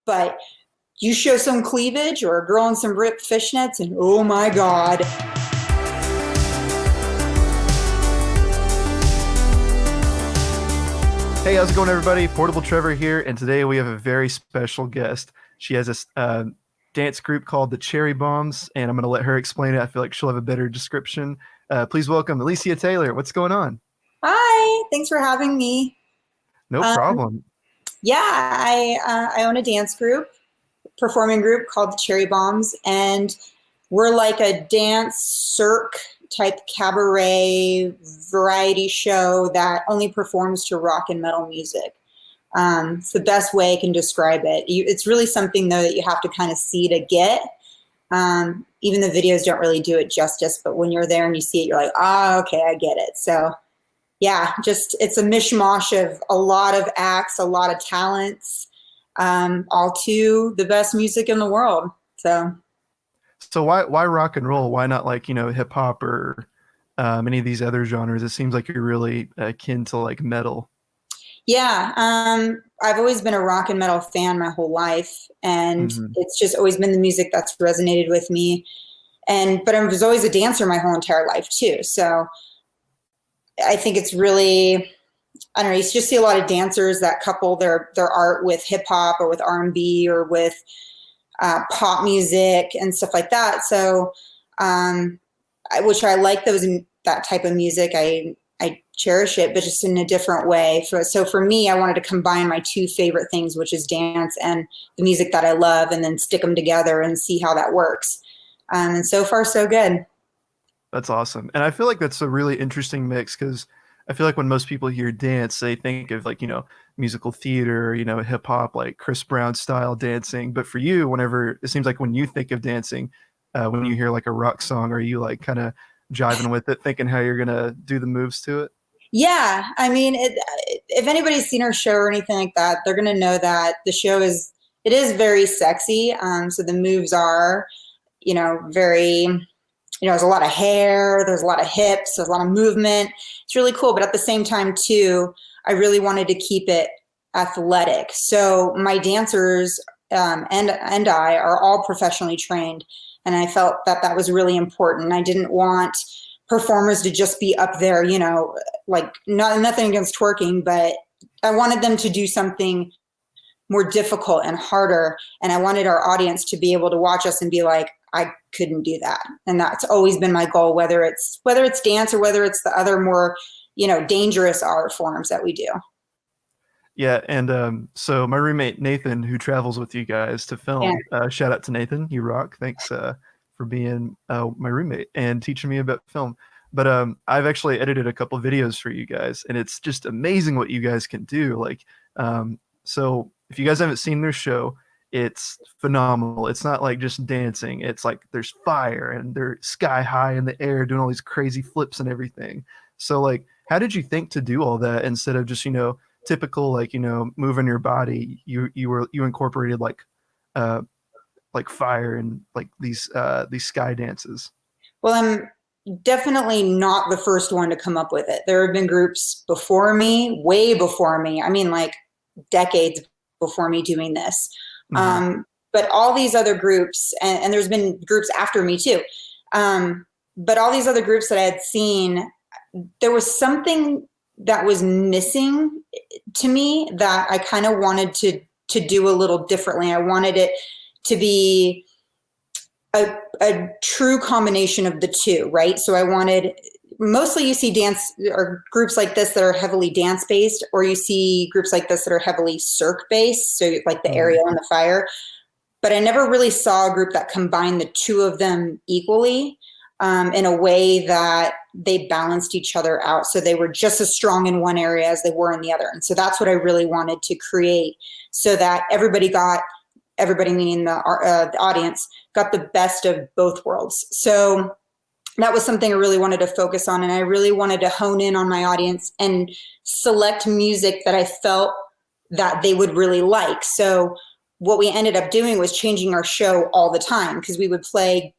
But you show some cleavage or a girl in some ripped fishnets, and oh my God. Hey, how's it going, everybody? Portable Trevor here, and today we have a very special guest. She has a dance group called the Cherry Bombs, and I'm going to let her explain it. I feel like she'll have a better description. Please welcome Alicia Taylor. What's going on? Hi, thanks for having me. No Um, problem. yeah, I own a dance group, performing group called the Cherry Bombs, and we're like a dance cirque type cabaret variety show that only performs to rock and metal music. It's the best way I can describe it. It's really something though that you have to kind of see to get. Even the videos don't really do it justice, but when you're there and you see it, you're like, ah, okay, I get it. So yeah, just it's a mishmash of a lot of acts, a lot of talents, all to the best music in the world. So So why rock and roll? Why not like hip hop or any of these other genres? It seems like you're really akin to like metal. yeah, I've always been a rock and metal fan my whole life, and Hmm. it's just always been the music that's resonated with me. But I was always a dancer my whole entire life too. So I think it's really, I don't know, you just see a lot of dancers that couple their art with hip hop or with R&B or with pop music and stuff like that. So, which I like that type of music. I cherish it, but just in a different way. So for me, I wanted to combine my two favorite things, which is dance and the music that I love, and then stick them together and see how that works. And so far, so good. That's awesome. And I feel like that's a really interesting mix because I feel like when most people hear dance, they think of like, musical theater, hip hop, like Chris Brown style dancing. But for you, whenever it seems like when you think of dancing, when you hear like a rock song, are you like kind of jiving with it, thinking how you're gonna do the moves to it? Yeah, I mean, if anybody's seen our show or anything like that, they're gonna know that the show is very sexy. So the moves are, very, there's a lot of hair, there's a lot of hips, there's a lot of movement. It's really cool, but at the same time too, I really wanted to keep it athletic. So my dancers and I are all professionally trained, and I felt that that was really important. I didn't want performers to just be up there, like nothing against twerking, but I wanted them to do something more difficult and harder. And I wanted our audience to be able to watch us and be like, I couldn't do that. And that's always been my goal, whether it's dance or whether it's the other more, dangerous art forms that we do. Yeah, and so my roommate Nathan, who travels with you guys to Yeah. film, shout out to Nathan, you rock. Thanks for being my roommate and teaching me about film. But I've actually edited a couple videos for you guys, and it's just amazing what you guys can do. Like, so if you guys haven't seen their show, it's phenomenal. It's not like just dancing. It's like there's fire and they're sky high in the air doing all these crazy flips and everything. So like, how did you think to do all that instead of just typical like moving your body? You incorporated uh like fire and like these sky dances. Well, I'm definitely not the first one to come up with it. There have been groups before me, way before me. I mean, like decades before me doing this. Hmm. But all these other groups, and there's been groups after me too. But all these other groups that I had seen, there was something that was missing to me that I kind of wanted to do a little differently. I wanted it to be a true combination of the two, right? So I wanted, mostly you see dance or groups like this that are heavily dance based, or you see groups like this that are heavily cirque based, so like the Hmm. aerial and the fire. But I never really saw a group that combined the two of them equally, in a way that they balanced each other out. So they were just as strong in one area as they were in the other. And so that's what I really wanted to create, so that everybody meaning the audience, got the best of both worlds. So that was something I really wanted to focus on. And I really wanted to hone in on my audience and select music that I felt that they would really like. So what we ended up doing was changing our show all the time, because we would play,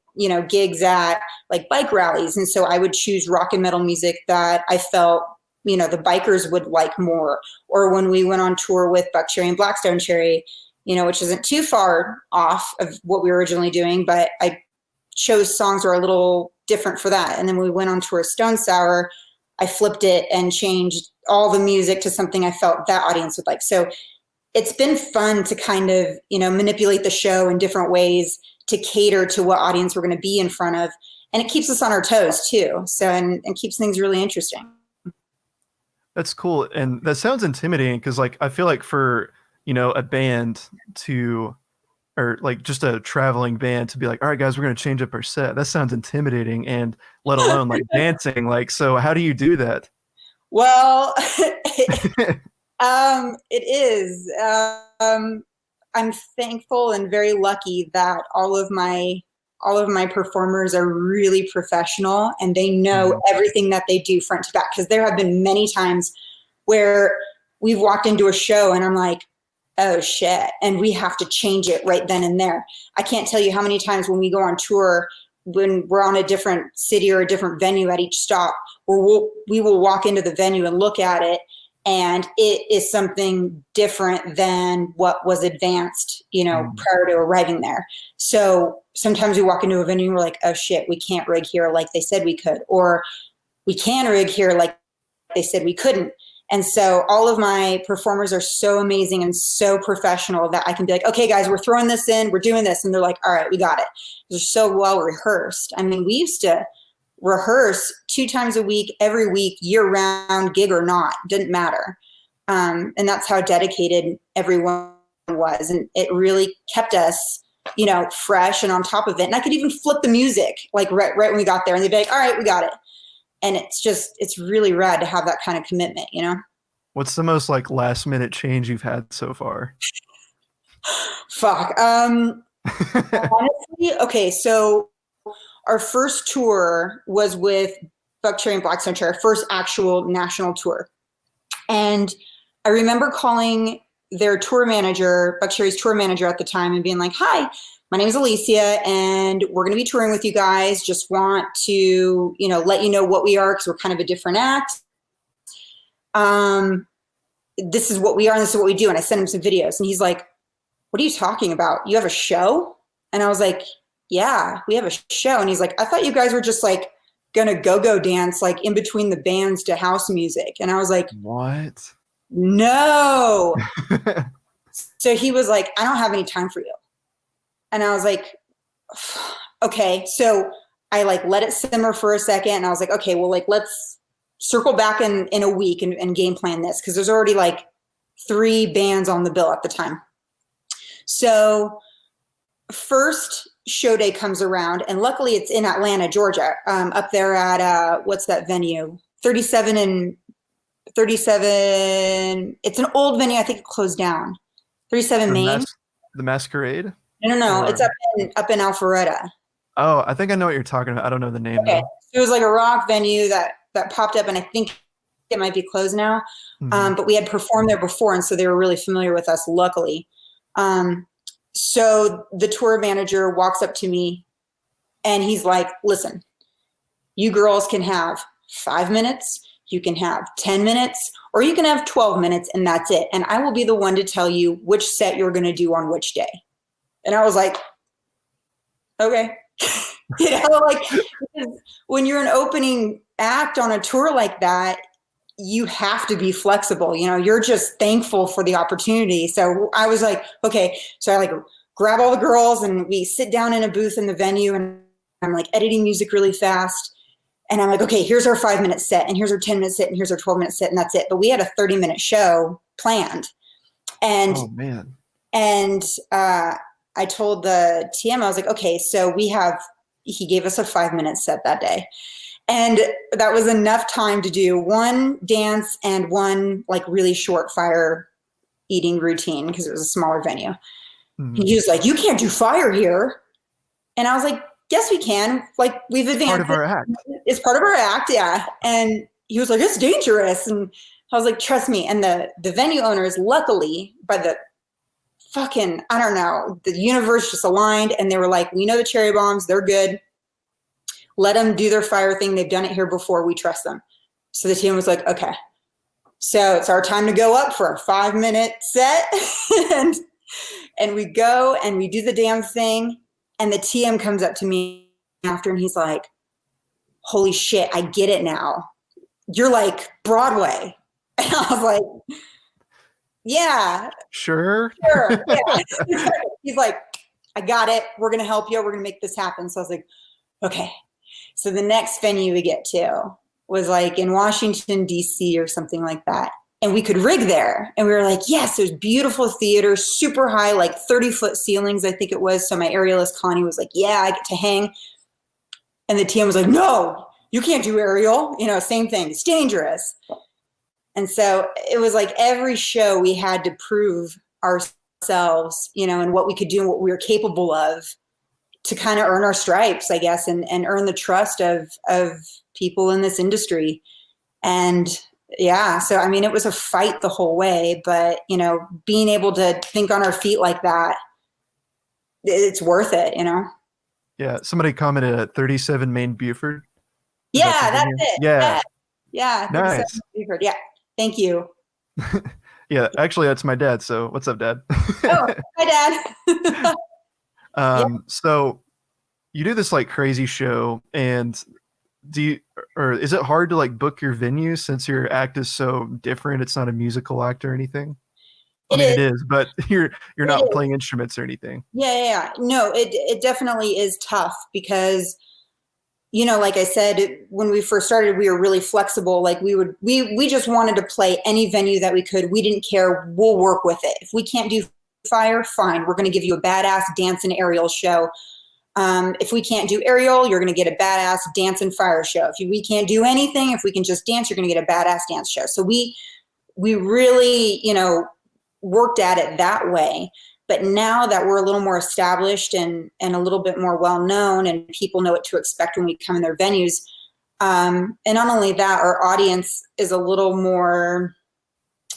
gigs at like bike rallies. And so I would choose rock and metal music that I felt, the bikers would like more. Or when we went on tour with Buck Cherry and Blackstone Cherry, which isn't too far off of what we were originally doing, but I chose songs that were a little different for that. And then when we went on tour Stone Sour, I flipped it and changed all the music to something I felt that audience would like. So it's been fun to kind of, manipulate the show in different ways to cater to what audience we're going to be in front of. And it keeps us on our toes too. So, and keeps things really interesting. That's cool. And that sounds intimidating because like, I feel like for, a band to, or like just a traveling band to be like, all right, guys, we're going to change up our set. That sounds intimidating. And let alone like dancing. Like, so how do you do that? Well, it is. I'm thankful and very lucky that all of my performers are really professional and they know everything that they do front to back. Because there have been many times where we've walked into a show and I'm like, oh shit, and we have to change it right then and there. I can't tell you how many times when we go on tour, when we're on a different city or a different venue at each stop, we will walk into the venue and look at it, and it is something different than what was advanced, prior to arriving there. So sometimes we walk into a venue and we're like, oh shit, we can't rig here like they said we could, or we can rig here like they said we couldn't. And so all of my performers are so amazing and so professional that I can be like, okay, guys, we're throwing this in, we're doing this. And they're like, all right, we got it. They're so well rehearsed. I mean, we used to rehearse 2 times a week, every week, year round, gig or not, didn't matter. And that's how dedicated everyone was. And it really kept us, fresh and on top of it. And I could even flip the music like right when we got there and they'd be like, all right, we got it. And it's really rad to have that kind of commitment, What's the most like last minute change you've had so far? Fuck. Honestly, okay, so our first tour was with Buckcherry and Black Century, our first actual national tour. And I remember calling their tour manager, Buckcherry's tour manager at the time, and being like, hi, my name is Alicia, and we're going to be touring with you guys. Just want to, let you know what we are because we're kind of a different act. This is what we are and this is what we do. And I sent him some videos and he's like, what are you talking about? You have a show? And I was like, yeah, we have a show. And he's like, I thought you guys were just like going to go dance like in between the bands to house music. And I was like, what? No. So he was like, I don't have any time for you. And I was like, okay. So I like let it simmer for a second. And I was like, okay, well, like, let's circle back in a week and game plan this. Cause there's already like 3 bands on the bill at the time. So first show day comes around and luckily it's in Atlanta, Georgia, up there at, what's that venue? 37. It's an old venue. I think it closed down. 37 Main. The Masquerade? No. It's up in Alpharetta. Oh, I think I know what you're talking about. I don't know the name. Okay. So it was like a rock venue that popped up, and I think it might be closed now. But we had performed there before, and so they were really familiar with us, luckily. So the tour manager walks up to me, and he's like, listen, you girls can have 5 minutes, you can have 10 minutes, or you can have 12 minutes, and that's it. And I will be the one to tell you which set you're going to do on which day. And I was like, okay. Like when you're an opening act on a tour like that, you have to be flexible. You're just thankful for the opportunity. So I was like, okay. So I like grab all the girls and we sit down in a booth in the venue and I'm like editing music really fast. And I'm like, okay, here's our 5-minute set and here's our 10-minute set and here's our 12-minute set and that's it. But we had a 30-minute show planned. And, oh man. And, I told the TM, I was like, okay, so he gave us a 5-minute set that day. And that was enough time to do 1 dance and 1 like really short fire eating routine because it was a smaller venue. Mm-hmm. He was like, you can't do fire here. And I was like, yes, we can. Like we've advanced. Part of our act. It's part of our act. Yeah. And he was like, it's dangerous. And I was like, trust me. And the venue owners, luckily by the fucking, I don't know, the universe just aligned and they were like, we know the cherry bombs, they're good. Let them do their fire thing. They've done it here before. We trust them. So the team was like, okay, so it's our time to go up for a 5-minute set. And And we go and we do the damn thing. And the TM comes up to me after and he's like, holy shit, I get it now. You're like Broadway. And I was like, yeah. Sure. Yeah. He's like, I got it. We're going to help you. We're going to make this happen. So I was like, okay. So the next venue we get to was like in Washington, D.C. or something like that. And we could rig there. And we were like, yes, there's beautiful theater, super high, like 30-foot ceilings, I think it was. So my aerialist Connie was like, yeah, I get to hang. And the TM was like, no, you can't do aerial. You know, same thing. It's dangerous. And so it was like every show we had to prove ourselves, you know, and what we could do and what we were capable of to kind of earn our stripes, I guess, and earn the trust of people in this industry. And yeah, so I mean, it was a fight the whole way, but you know, being able to think on our feet like that, it's worth it, you know? Yeah. Somebody commented at 37 Main Buford. Yeah, that's it. Yeah. Yeah. Nice. Yeah. Thank you. Yeah. Actually, that's my dad. So what's up, Dad? Oh, hi, Dad. So you do this like crazy show, and or is it hard to like book your venues since your act is so different? It's not a musical act or anything. It is, but you're not playing instruments or anything. Yeah. No, it definitely is tough because, you know, like I said, when we first started, we were really flexible. Like we just wanted to play any venue that we could. We didn't care. We'll work with it. If we can't do fire, fine. We're going to give you a badass dance and aerial show. If we can't do aerial, you're going to get a badass dance and fire show. If we can't do anything, if we can just dance, you're going to get a badass dance show. So we really, you know, worked at it that way. But now that we're a little more established and a little bit more well-known and people know what to expect when we come in their venues, and not only that, our audience is a little more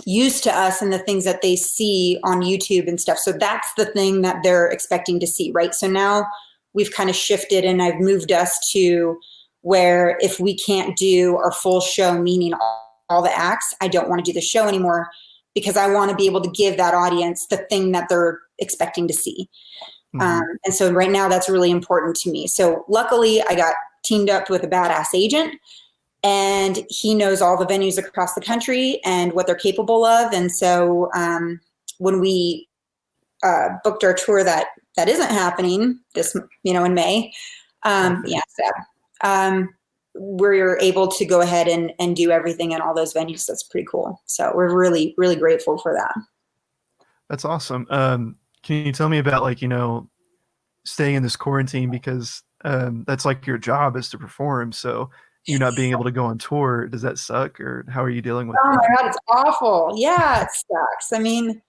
used to us and the things that they see on YouTube and stuff. So that's the thing that they're expecting to see, right? So now we've kind of shifted and I've moved us to where if we can't do our full show, meaning all the acts, I don't want to do the show anymore because I want to be able to give that audience the thing that they're expecting to see. Mm-hmm. And so right now that's really important to me. So luckily I got teamed up with a badass agent and he knows all the venues across the country and what they're capable of. And so when we booked our tour that isn't happening this, you know, in May, we're able to go ahead and do everything in all those venues. That's pretty cool. So we're really, really grateful for that. That's awesome. Can you tell me about like, you know, staying in this quarantine because that's like your job is to perform. So you not being able to go on tour, does that suck or how are you dealing with that? Oh my God, it's awful. Yeah, it sucks. I mean,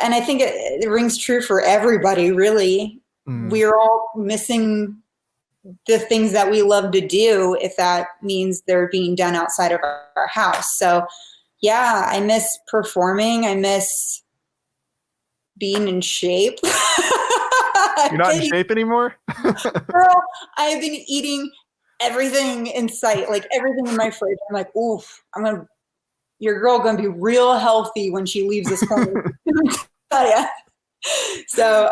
and I think it rings true for everybody, really. We're all missing the things that we love to do if that means they're being done outside of our house. So yeah, I miss performing. I miss being in shape. You're not in shape anymore? Girl, I've been eating everything in sight, like everything in my fridge. I'm like, oof, your girl gonna be real healthy when she leaves this home. So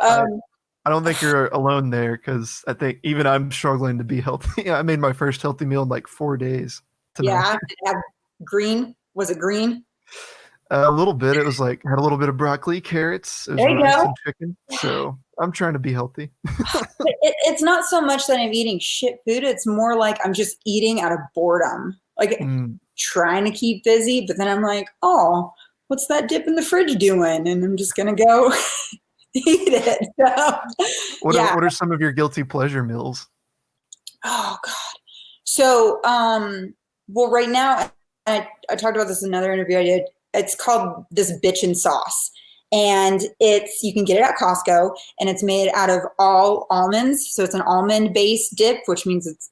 I don't think you're alone there because I think even I'm struggling to be healthy. I made my first healthy meal in like 4 days tonight. Yeah, did it have green? Was it green? A little bit. It was like had a little bit of broccoli, carrots, it was there you rice go. and chicken. So I'm trying to be healthy. It's not so much that I'm eating shit food. It's more like I'm just eating out of boredom. Like trying to keep busy, but then I'm like, oh, what's that dip in the fridge doing? And I'm just gonna go eat it. So, what are some of your guilty pleasure meals? Oh God. So well right now I talked about this in another interview I did. It's called this bitchin' sauce. And you can get it at Costco and it's made out of all almonds. So it's an almond based dip, which means it's,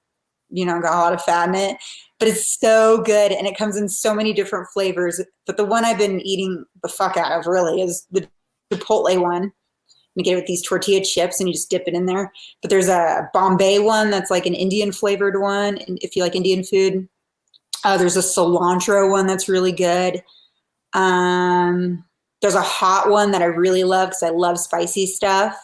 you know, got a lot of fat in it, but it's so good. And it comes in so many different flavors. But the one I've been eating the fuck out of really is the Chipotle one. You get it with these tortilla chips and you just dip it in there. But there's a Bombay one that's like an Indian flavored one. And if you like Indian food, there's a cilantro one that's really good. There's a hot one that I really love because I love spicy stuff.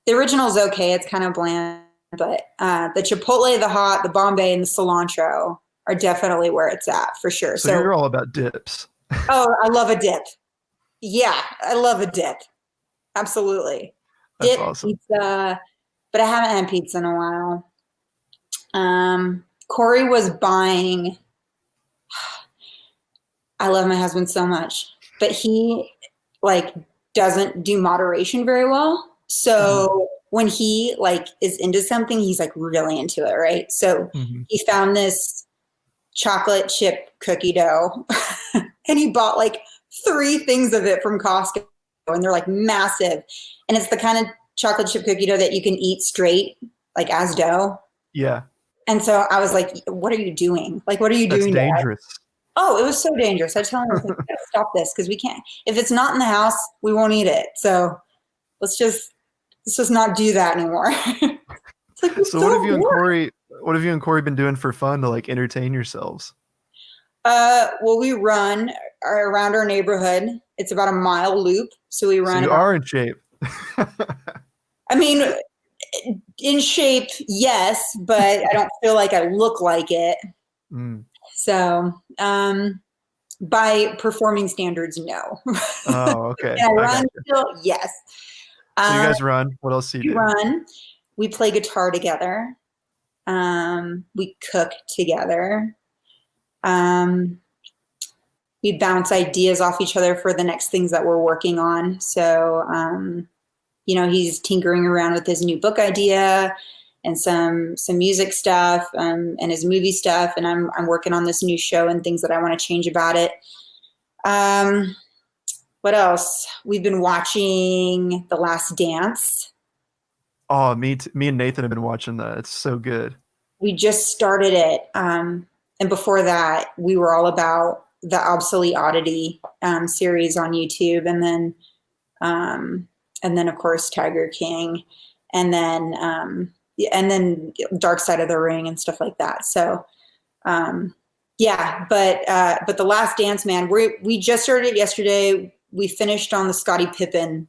The original is okay. It's kind of bland, but the Chipotle, the hot, the Bombay, and the cilantro are definitely where it's at for sure. So you're all about dips. Oh, I love a dip. Yeah, I love a dip. Absolutely. That's Dip, awesome. pizza, but I haven't had pizza in a while. Corey was buying, I love my husband so much, but he like doesn't do moderation very well. So when he like is into something, he's like really into it, right? So Mm-hmm. he found this chocolate chip cookie dough and he bought like 3 things of it from Costco and they're like massive. And it's the kind of chocolate chip cookie dough that you can eat straight, like as dough. Yeah, And so I was like, what are you doing? Like, what are you that's doing, Dad? dangerous. Oh, it was so dangerous. I tell him, I was like, we gotta stop this because we can't. If it's not in the house, we won't eat it. So let's just not do that anymore. It's like So what have you and Corey been doing for fun to like entertain yourselves? Well, we run around our neighborhood. It's about a mile loop, so we So run you about. are in shape. I mean, in shape, yes, but I don't feel like I look like it. Mm. So, by performing standards, no. Oh, okay. Can I I run got you. still? Yes. So you Uh, guys run. What else do you we do? run. We play guitar together. We cook together. Um, we bounce ideas off each other for the next things that we're working on. So, he's tinkering around with his new book idea and some music stuff and his movie stuff, and I'm working on this new show and things that I want to change about it. What else? We've been watching The Last Dance. Oh, me and Nathan have been watching that. It's so good. We just started it, and before that, we were all about the Obsolete Oddity series on YouTube, and then of course Tiger King, and then Dark Side of the Ring and stuff like that. So yeah, but The Last Dance, man, we just started it yesterday. We finished on the Scottie Pippen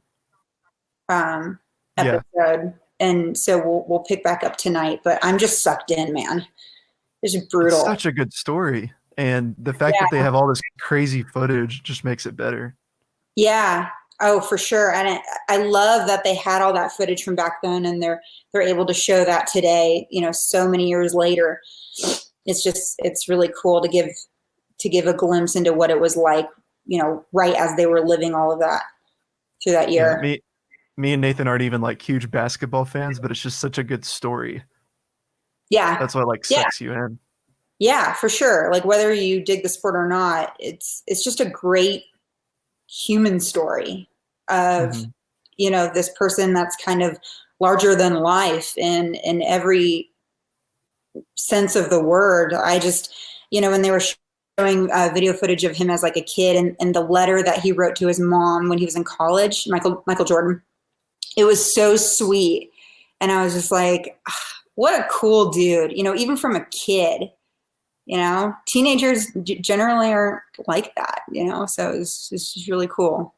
Yeah. episode, and so we'll pick back up tonight. But I'm just sucked in, man. It's It's brutal. such a good story. And the fact that they Yeah, have all this crazy footage just makes it better. yeah. Oh, for sure. And I love that they had all that footage from back then, and they're able to show that today. So many years later. It's really cool to give a glimpse into what it was like. Right as they were living all of that through that Yeah, year. me and Nathan aren't even like huge basketball fans, but it's just such a good story. Yeah, That's what like yeah, sucks you in. yeah, for sure. Like whether you dig the sport or not, it's just a great human story of Hmm. this person that's kind of larger than life in every sense of the word. I just, when they were showing video footage of him as like a kid, and the letter that he wrote to his mom when he was in college, Michael Jordan, it was so sweet. And I was just like, ah, what a cool dude, even from a kid. Teenagers generally aren't like that, so it's just really cool.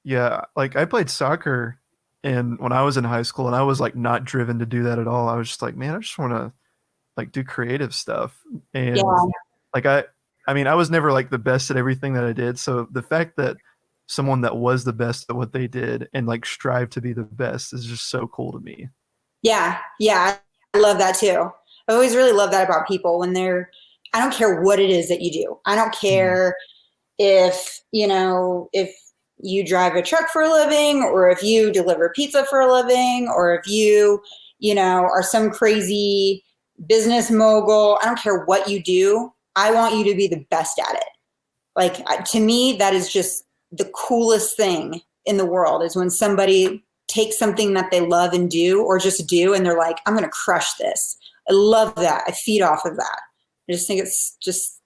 Yeah, like I played soccer and when I was in high school and I was like not driven to do that at all. I was just like, man, I just want to like do creative stuff. And Yeah, like I mean, I was never like the best at everything that I did. So the fact that someone that was the best at what they did and like strive to be the best is just so cool to me. yeah, yeah. I love that too. I always really love that about people when I don't care what it is that you do. I don't Mhm. care if you drive a truck for a living, or if you deliver pizza for a living, or if are some crazy business mogul. I don't care what you do. I want you to be the best at it. Like, to me, that is just the coolest thing in the world, is when somebody takes something that they love and do, or just do, and they're like, I'm going to crush this. I love that. I feed off of that. I just think it's just,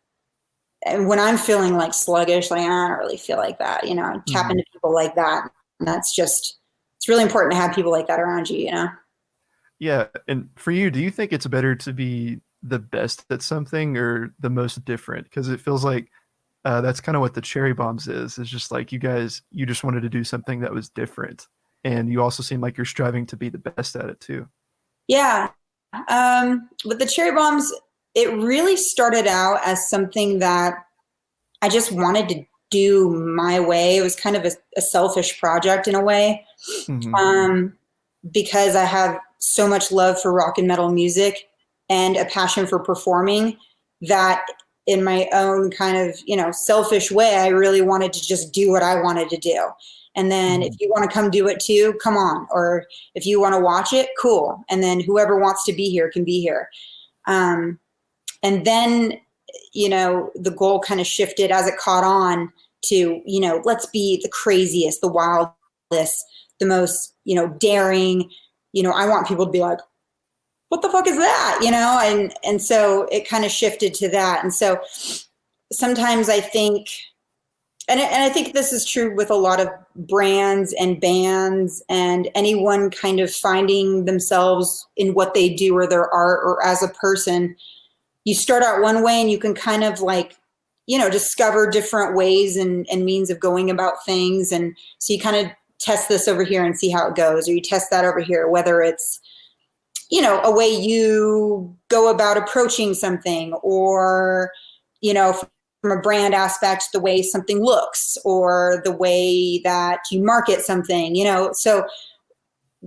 and when I'm feeling like sluggish, like I don't really feel like that, tap Mhm. into people like that. And it's really important to have people like that around you. Yeah, and for you, do you think it's better to be the best at something or the most different? Because it feels like that's kind of what the Cherry Bombs is just like you just wanted to do something that was different, and you also seem like you're striving to be the best at it too. Yeah. With the cherry bombs, it really started out as something that I just wanted to do my way. It was kind of a selfish project in a way, Hmm. um, because I have so much love for rock and metal music and a passion for performing that in my own kind of, selfish way, I really wanted to just do what I wanted to do. And then if Hmm. you want to come do it too, come on. Or if you want to watch it, cool. And then whoever wants to be here can be here. Um, and then, the goal kind of shifted as it caught on to, let's be the craziest, the wildest, the most, daring. I want people to be like, what the fuck is that? And so it kind of shifted to that. And so sometimes I think, and I think this is true with a lot of brands and bands and anyone kind of finding themselves in what they do or their art or as a person. You start out one way and you can kind of like, discover different ways and means of going about things. And so you kind of test this over here and see how it goes, or you test that over here, whether it's, a way you go about approaching something, or, from a brand aspect, the way something looks or the way that you market something, so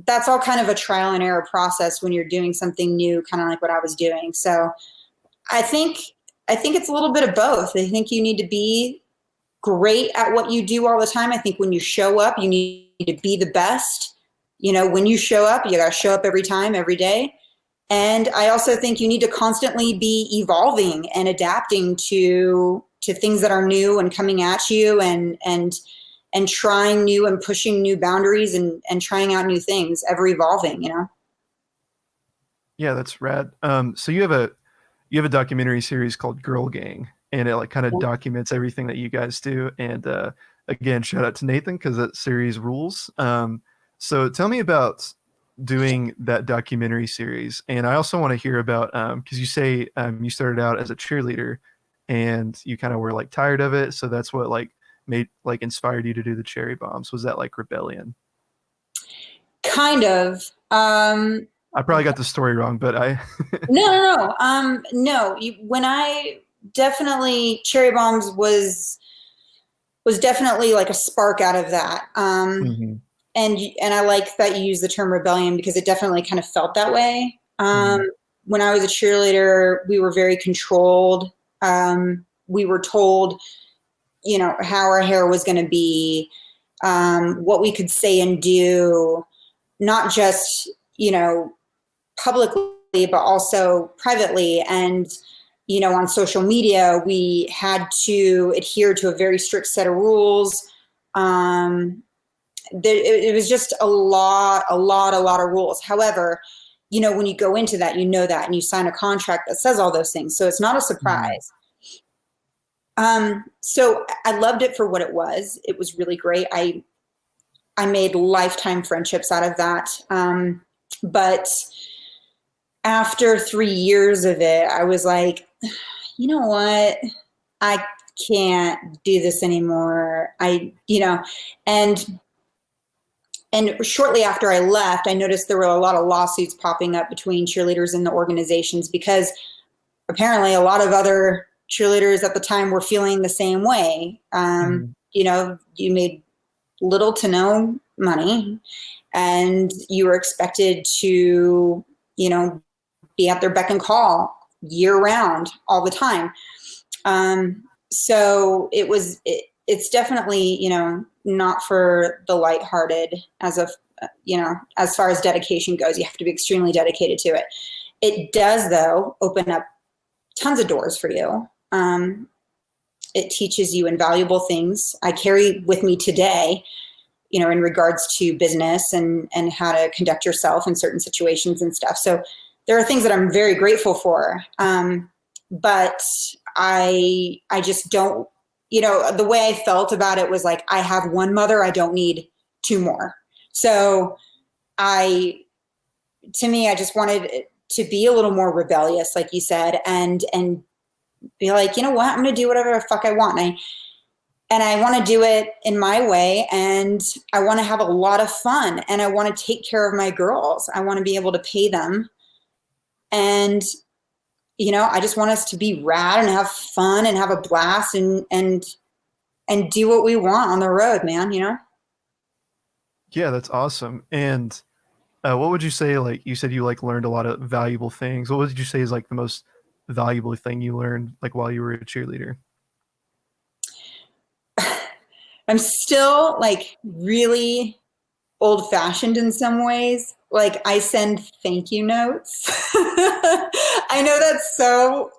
that's all kind of a trial and error process when you're doing something new, kind of like what I was doing. So I think it's a little bit of both. I think you need to be great at what you do all the time. I think when you show up, you need to be the best. When you show up, you got to show up every time, every day. And I also think you need to constantly be evolving and adapting to things that are new and coming at you, and trying new and pushing new boundaries, and trying out new things, ever evolving. Yeah, that's rad. So you have a documentary series called Girl Gang, and it like kind of documents everything that you guys do. And again, shout out to Nathan because that series rules. So tell me about doing that documentary series, and I also want to hear about because you say you started out as a cheerleader, and you kind of were like tired of it, so that's what like made like inspired you to do the Cherry Bombs. Was that like rebellion? Kind of. I probably got the story wrong, but I. No. No. When I definitely Cherry Bombs was definitely like a spark out of that. Hmm. And I like that you use the term rebellion because it definitely kind of felt that way. Hmm. When I was a cheerleader, we were very controlled. We were told, how our hair was going to be, what we could say and do, not just, publicly, but also privately. And, on social media, we had to adhere to a very strict set of rules. It was just a lot of rules. However, when you go into that, that, and you sign a contract that says all those things. So it's not a Hmm. surprise. So I loved it for what it was. It was really great. I made lifetime friendships out of that. But after 3 years of it, I was like, you know what? I can't do this anymore. And shortly after I left, I noticed there were a lot of lawsuits popping up between cheerleaders and the organizations because apparently a lot of other cheerleaders at the time were feeling the same way. Hmm. You made little to no money, and you were expected to, be at their beck and call year round all the time. So it's definitely, not for the lighthearted as far as dedication goes. You have to be extremely dedicated to it. It does, though, open up tons of doors for you. It teaches you invaluable things I carry with me today, in regards to business and how to conduct yourself in certain situations and stuff. So there are things that I'm very grateful for. But I just don't, the way I felt about it was like, I have one mother, I don't need two more. So to me, I just wanted to be a little more rebellious, like you said, and be like, you know what, I'm going to do whatever the fuck I want. And I want to do it in my way, and I want to have a lot of fun, and I want to take care of my girls. I want to be able to pay them. And, you know, I just want us to be rad and have fun and have a blast and do what we want on the road, man, you know? Yeah, that's awesome. And what would you say, like you said you like learned a lot of valuable things. What would you say is like the most valuable thing you learned like while you were a cheerleader? I'm still like really old fashioned in some ways. Like I send thank you notes. I know that's so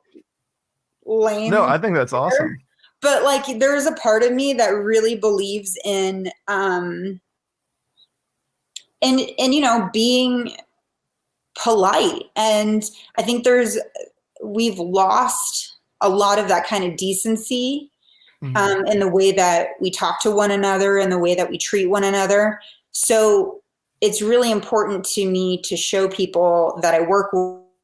No, lame, I think that's awesome. but like there's a part of me that really believes in you know, being polite. And I think we've lost a lot of that kind of decency Mhm. in the way that we talk to one another and the way that we treat one another. So it's really important to me to show people that I work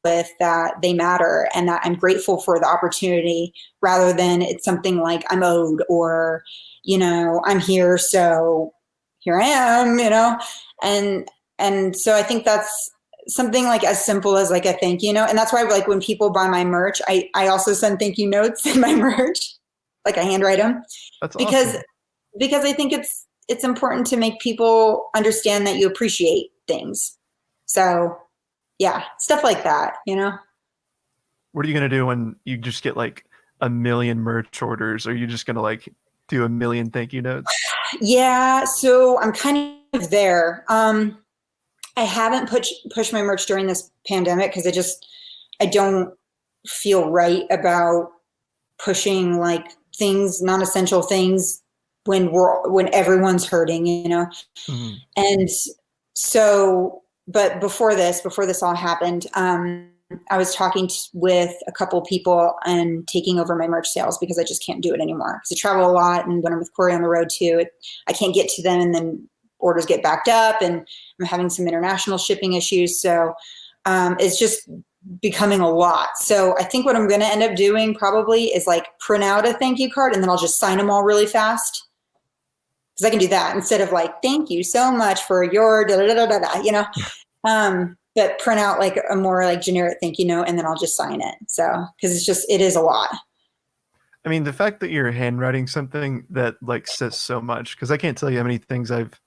with that they matter and that I'm grateful for the opportunity, rather than it's something like I'm owed, or, you know, I'm here, so here I am, you know? And so I think that's something like as simple as like a thank you note. And that's why like when people buy my merch, I also send thank you notes in my merch. Like I handwrite them, That's because awesome. I think it's important to make people understand that you appreciate things. So yeah, stuff like that, you know? What are you gonna do when you just get like a million merch orders? Are you just gonna like do a million thank you notes? Yeah, so I'm kind of there. I haven't pushed my merch during this pandemic because I don't feel right about pushing like things, non-essential things, when everyone's hurting, you know? Mhm. And so, but before this all happened, I was talking with a couple people and taking over my merch sales, because I just can't do it anymore. Because I travel a lot, and when I'm with Corey on the road too, I can't get to them, and then orders get backed up, and I'm having some international shipping issues. So it's just becoming a lot. So I think what I'm going to end up doing probably is like print out a thank you card, and then I'll just sign them all really fast, because I can do that instead of like, thank you so much for your da da da da da, you know. But print out like a more like generic thank you note, and then I'll just sign it. So because it is a lot. I mean, the fact that you're handwriting something that like says so much, because I can't tell you how many things I've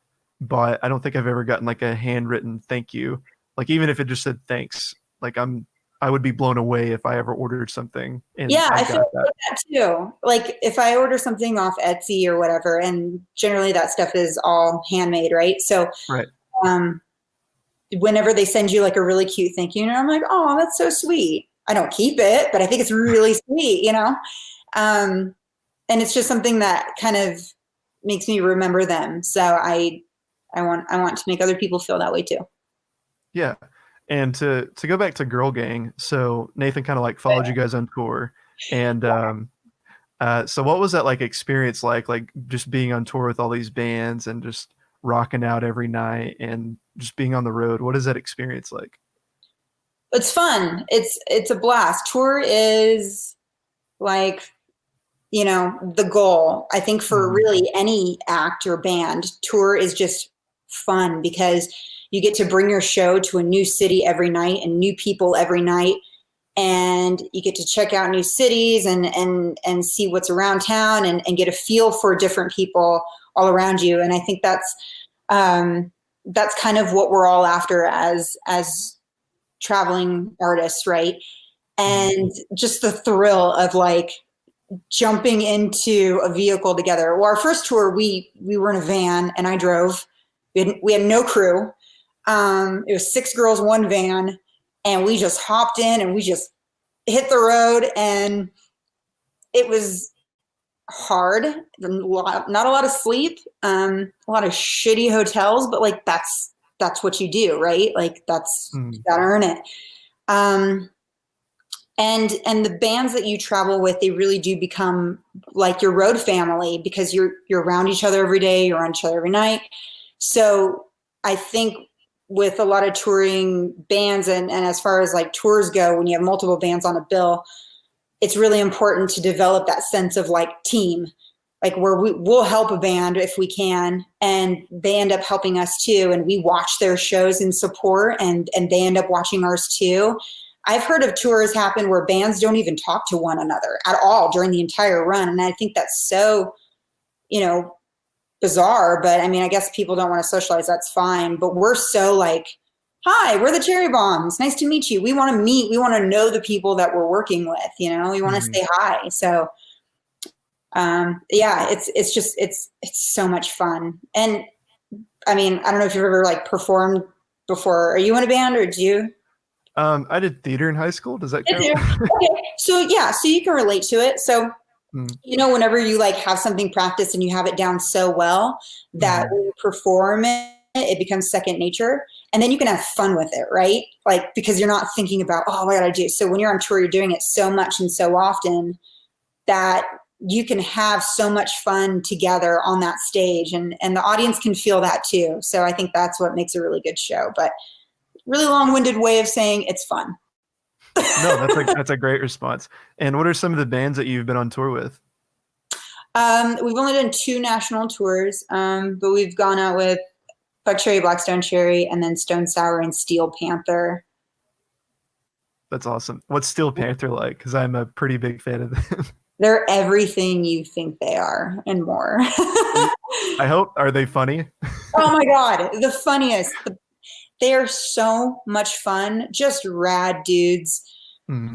bought. I don't think I've ever gotten like a handwritten thank you. Like even if it just said thanks, like I would be blown away if I ever ordered something and Yeah, I I feel got that. like that too. Like if I order something off Etsy or whatever, and generally that stuff is all handmade, right? So Right. um, whenever they send you like a really cute thank you, I'm like, oh, that's so sweet. I don't keep it, but I think it's really sweet, you know? Um, and it's just something that kind of makes me remember them. So I want to make other people feel that way too. Yeah. And to go back to Girl Gang, so Nathan kind of like followed you guys on tour, and so what was that like experience like just being on tour with all these bands and just rocking out every night and just being on the road? What is that experience like? It's fun. It's a blast. Tour is like, you know, the goal. I think for Mhm. really any act or band, tour is just fun, because you get to bring your show to a new city every night and new people every night, and you get to check out new cities and see what's around town, and get a feel for different people all around you. And I think that's kind of what we're all after as traveling artists, right? Mhm. And just the thrill of like jumping into a vehicle together. Well, our first tour, we were in a van and I drove. We had no crew. It was 6 girls, 1 van, and we just hopped in and we just hit the road, and it was hard. Not a lot of sleep, a lot of shitty hotels, but like that's what you do, right? Like that's, you Mhm. gotta earn it. Um, and the bands that you travel with, they really do become like your road family, because you're around each other every day, you're on each other every night. So I think with a lot of touring bands, and as far as like tours go, when you have multiple bands on a bill, it's really important to develop that sense of like team, like where we'll help a band if we can, and they end up helping us too. And we watch their shows in support, and they end up watching ours too. I've heard of tours happen where bands don't even talk to one another at all during the entire run. And I think that's so, bizarre, but I mean, I guess people don't want to socialize. That's fine. But we're so like, hi, we're the Cherry Bombs. Nice to meet you. We want to meet. We want to know the people that we're working with. We want to say hi. So, yeah, it's so much fun. And I mean, I don't know if you've ever like performed before. Are you in a band or do you? I did theater in high school. Does that count? Okay. So yeah, so you can relate to it. So whenever you like have something practiced and you have it down so well that when you perform it, it becomes second nature, and then you can have fun with it, right? Like, because you're not thinking about, oh, what did I do? So when you're on tour, you're doing it so much and so often that you can have so much fun together on that stage, and the audience can feel that too. So I think that's what makes a really good show. But really long-winded way of saying it's fun. No, that's a great response. And what are some of the bands that you've been on tour with? We've only done 2 national tours, but we've gone out with Buck Cherry, Blackstone Cherry, and then Stone Sour and Steel Panther. That's awesome. What's Steel Panther like? Because I'm a pretty big fan of them. They're everything you think they are and more. I hope. Are they funny? Oh my God, the funniest. They are so much fun. Just rad dudes.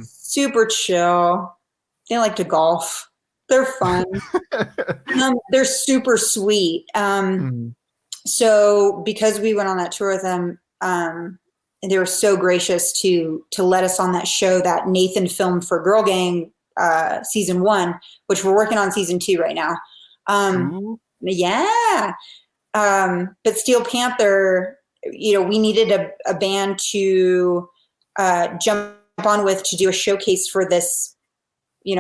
Super chill. They like to golf. They're fun. They're super sweet. So because we went on that tour with them, and they were so gracious to let us on that show that Nathan filmed for Girl Gang season 1, which we're working on season 2 right now. Yeah. But Steel Panther, we needed a band to jump on with to do a showcase for this,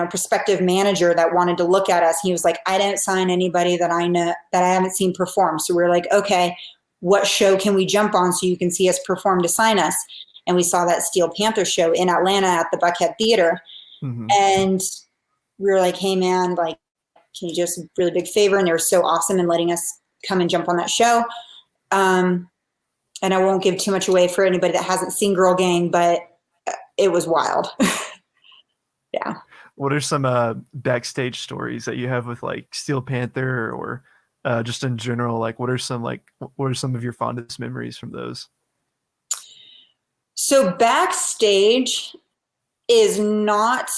prospective manager that wanted to look at us. He was like, I didn't sign anybody that I know that I haven't seen perform. So we're like, okay, what show can we jump on so you can see us perform to sign us? And we saw that Steel Panther show in Atlanta at the Buckhead Theater. And we were like, hey man, like, can you do us a really big favor? And they were so awesome in letting us come and jump on that show. And I won't give too much away for anybody that hasn't seen Girl Gang, but it was wild. Yeah. What are some backstage stories that you have with like Steel Panther or just in general? Like, what are some of your fondest memories from those? So backstage is not,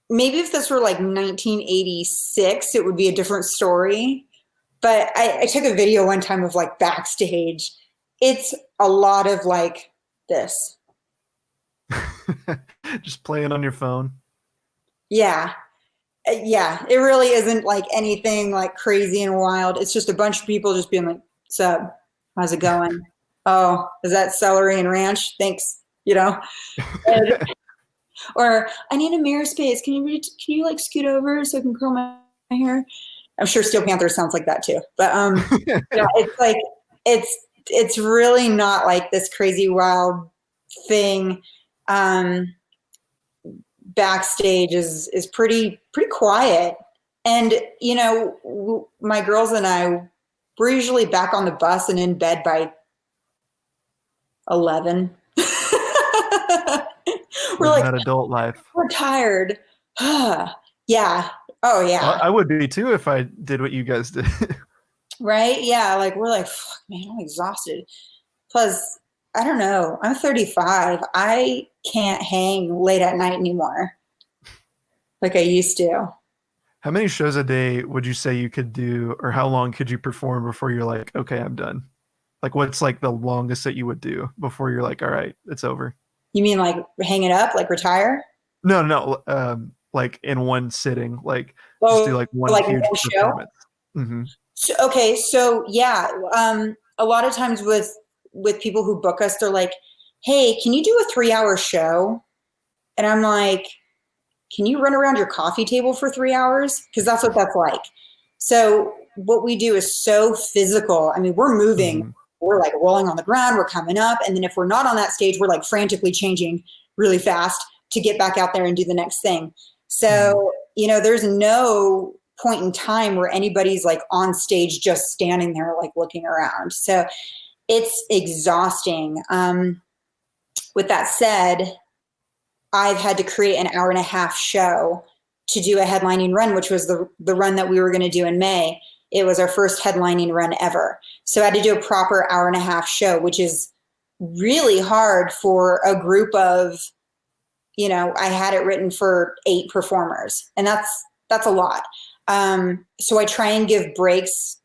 maybe if this were like 1986, it would be a different story. But I took a video one time of like backstage. It's a lot of like this. Just playing on your phone. Yeah. Yeah. It really isn't like anything like crazy and wild. It's just a bunch of people just being like, what's up? How's it going? Oh, is that celery and ranch? Thanks. Or I need a mirror space. Can you like scoot over so I can curl my hair? I'm sure Steel Panther sounds like that too. But it's like it's really not like this crazy wild thing. Backstage is pretty quiet, and my girls and I, we're usually back on the bus and in bed by 11. We're like that adult life. We're tired. Yeah. Oh yeah. Well, I would be too if I did what you guys did. Right? Yeah. Like we're like, fuck, man, I'm exhausted. Plus, I don't know. I'm 35. I can't hang late at night anymore like I used to. How many shows a day would you say you could do, or how long could you perform before you're like, okay, I'm done? Like, what's like the longest that you would do before you're like, all right, it's over? You mean like hang it up, like retire? No. Like in one sitting, like just do like one like huge one performance. So, okay, so yeah, a lot of times with people who book us, they're like, hey, can you do a 3-hour show? And I'm like, can you run around your coffee table for 3 hours? Because that's what that's like. So what we do is so physical. I mean, we're moving, we're like rolling on the ground, we're coming up. And then if we're not on that stage, we're like frantically changing really fast to get back out there and do the next thing. So, there's no point in time where anybody's like on stage just standing there like looking around. So it's exhausting. With that said, I've had to create an hour and a half show to do a headlining run, which was the run that we were going to do in May. It was our first headlining run ever. So I had to do a proper hour and a half show, which is really hard for a group of, I had it written for 8 performers, and that's a lot. So I try and give breaks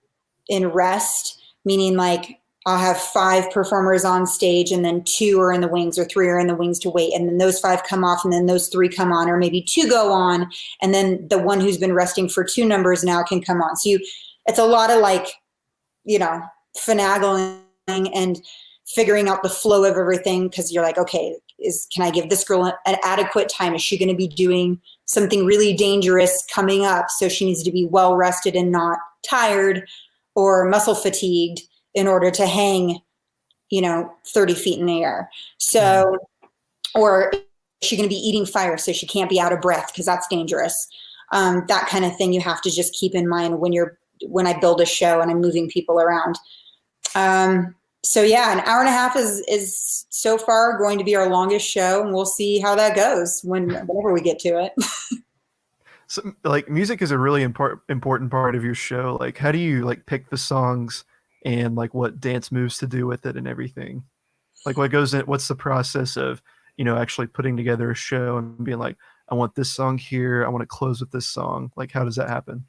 in rest, meaning like I'll have 5 performers on stage and then 2 are in the wings or 3 are in the wings to wait. And then those 5 come off and then those 3 come on, or maybe 2 go on. And then the one who's been resting for 2 numbers now can come on. So it's a lot of like, finagling and figuring out the flow of everything. Cause you're like, okay, can I give this girl an adequate time? Is she going to be doing something really dangerous coming up? So she needs to be well rested and not tired or muscle fatigued in order to hang, 30 feet in the air. So, or is she going to be eating fire so she can't be out of breath because that's dangerous. That kind of thing you have to just keep in mind when I build a show and I'm moving people around. So yeah, an hour and a half is so far going to be our longest show, and we'll see how that goes whenever we get to it. So like music is a really important part of your show. Like how do you like pick the songs and like what dance moves to do with it and everything? Like what's the process of, actually putting together a show and being like, I want this song here, I want to close with this song. Like how does that happen?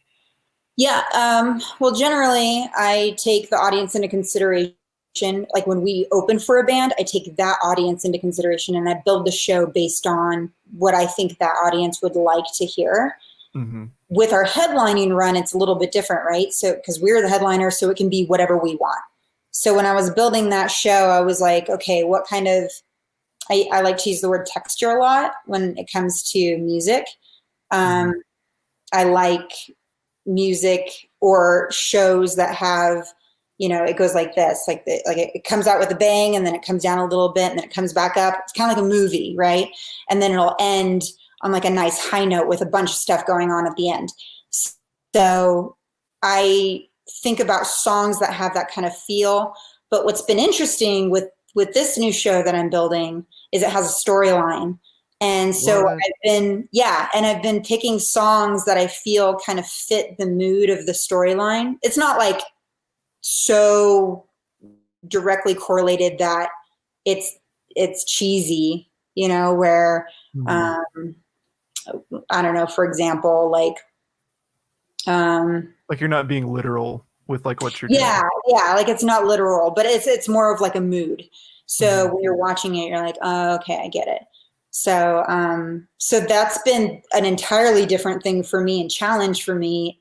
Yeah. Well, generally I take the audience into consideration. Like when we open for a band, I take that audience into consideration and I build the show based on what I think that audience would like to hear. Mm-hmm. With our headlining run, it's a little bit different, right? So, because we're the headliner, so it can be whatever we want. So when I was building that show, I was like, okay, what kind of, I like to use the word texture a lot when it comes to music. I like music or shows that have, it goes like this, like it comes out with a bang and then it comes down a little bit and then it comes back up. It's kind of like a movie, right? And then it'll end on like a nice high note with a bunch of stuff going on at the end. So I think about songs that have that kind of feel. But what's been interesting with this new show that I'm building is it has a storyline. And so I've been picking songs that I feel kind of fit the mood of the storyline. It's not like so directly correlated that it's cheesy, where I don't know, for example, like you're not being literal with like what you're doing. Yeah, like it's not literal, but it's more of like a mood. So when you're watching it, you're like, oh, okay, I get it. So so that's been an entirely different thing for me and challenge for me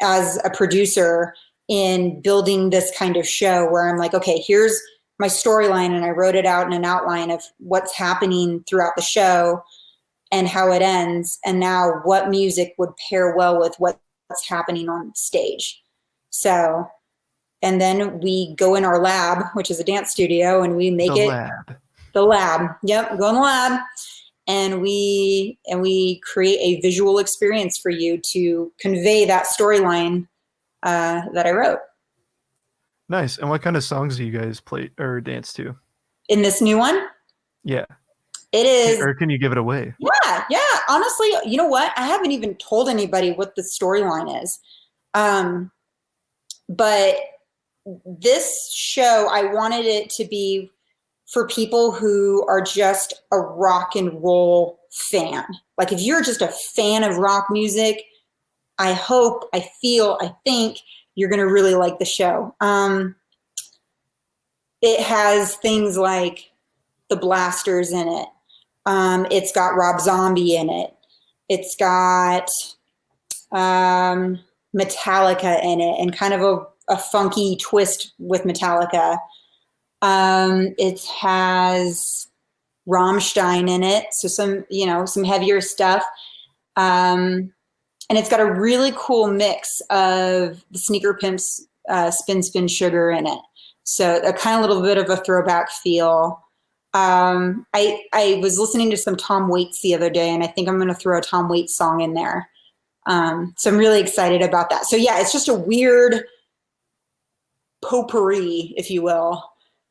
as a producer in building this kind of show where I'm like, okay, here's my storyline, and I wrote it out in an outline of what's happening throughout the show and how it ends, and now what music would pair well with what's happening on stage. So, and then we go in our lab, which is a dance studio, and we make the lab. Yep, go in the lab, and we create a visual experience for you to convey that storyline that I wrote. Nice. And what kind of songs do you guys play or dance to? In this new one? Yeah. It is. Or can you give it away? Yeah. Honestly, you know what? I haven't even told anybody what the storyline is. But this show, I wanted it to be for people who are just a rock and roll fan. Like if you're just a fan of rock music, I hope, I think you're going to really like the show. It has things like the Blasters in it. It's got Rob Zombie in it. It's got Metallica in it, and kind of a funky twist with Metallica. It has Rammstein in it, so some heavier stuff. And it's got a really cool mix of the Sneaker Pimps Spin Spin Sugar in it. So a kind of little bit of a throwback feel. I was listening to some Tom Waits the other day, and I think I'm going to throw a Tom Waits song in there. So I'm really excited about that. So yeah, it's just a weird potpourri, if you will,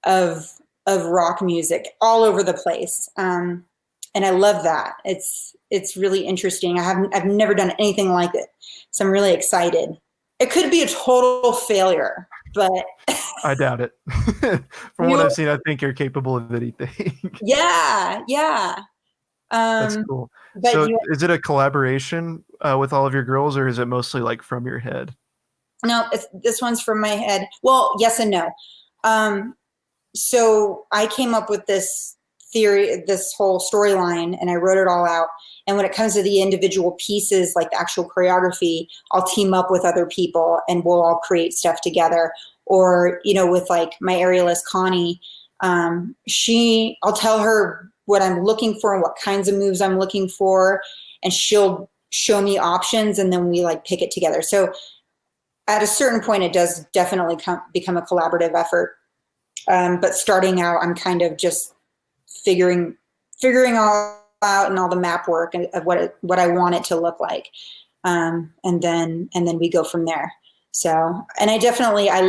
of rock music all over the place, and I love that. It's really interesting. I've never done anything like it, so I'm really excited. It could be a total failure, but I doubt it. From what you, I've seen, I think you're capable of anything. yeah, yeah. That's Um, cool. but So you is it a collaboration with all of your girls, or is it mostly like from your head? No, this one's from my head. Well, yes and no. Um, so I came up with this theory, this whole storyline, and I wrote it all out. And when it comes to the individual pieces, like the actual choreography, I'll team up with other people and we'll all create stuff together. Or, with like my aerialist Connie, I'll tell her what I'm looking for and what kinds of moves I'm looking for, and she'll show me options, and then we like pick it together. So at a certain point, it does definitely become a collaborative effort. But starting out, I'm kind of just figuring all out and all the map work of what I want it to look like, and then we go from there. So, and I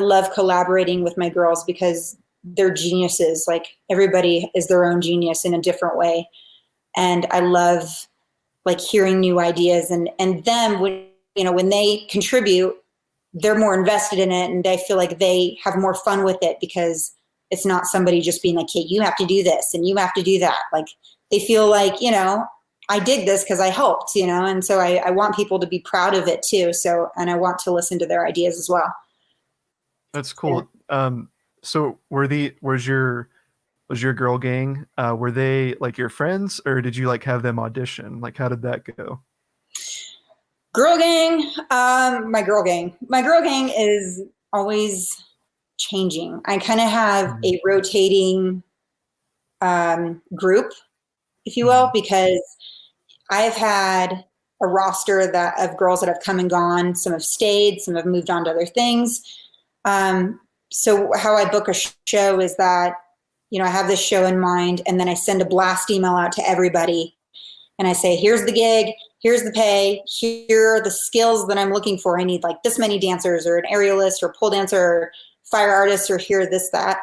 love collaborating with my girls because they're geniuses. Like everybody is their own genius in a different way, and I love like hearing new ideas and them when they contribute, they're more invested in it and they feel like they have more fun with it because it's not somebody just being like, hey, you have to do this and you have to do that. Like they feel like, I did this because I helped, and so I want people to be proud of it too. So, and I want to listen to their ideas as well. That's Yeah. cool. So was your girl gang, were they like your friends, or did you like have them audition? Like how did that go? Girl gang, my girl gang is always changing. I kind of have Mhm. a rotating group, if you will, Mhm. because I've had a roster of girls that have come and gone. Some have stayed, some have moved on to other things. Um, so how I book a show is that, I have this show in mind, and then I send a blast email out to everybody, and I say, here's the gig, here's the pay, here are the skills that I'm looking for. I need like this many dancers, or an aerialist, or pole dancer, or fire artist, or here, this, that.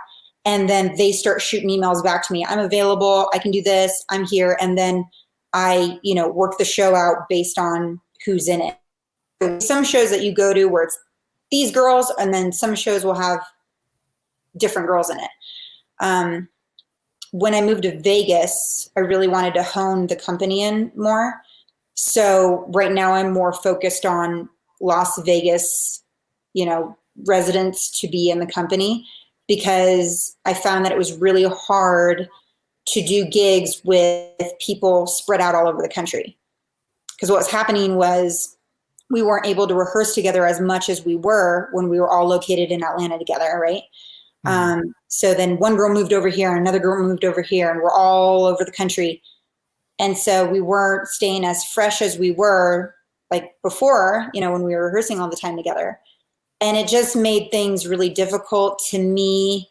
And then they start shooting emails back to me. I'm available. I can do this. I'm here. And then I, work the show out based on who's in it. Some shows that you go to where it's these girls, and then some shows will have different girls in it. Um, when I moved to Vegas, I really wanted to hone the company in more. So right now I'm more focused on Las Vegas, residents to be in the company, because I found that it was really hard to do gigs with people spread out all over the country. Because what was happening was we weren't able to rehearse together as much as we were when we were all located in Atlanta together, right? Mhm. So then one girl moved over here, and another girl moved over here, and we're all over the country. And so we weren't staying as fresh as we were like before, when we were rehearsing all the time together. And it just made things really difficult to me.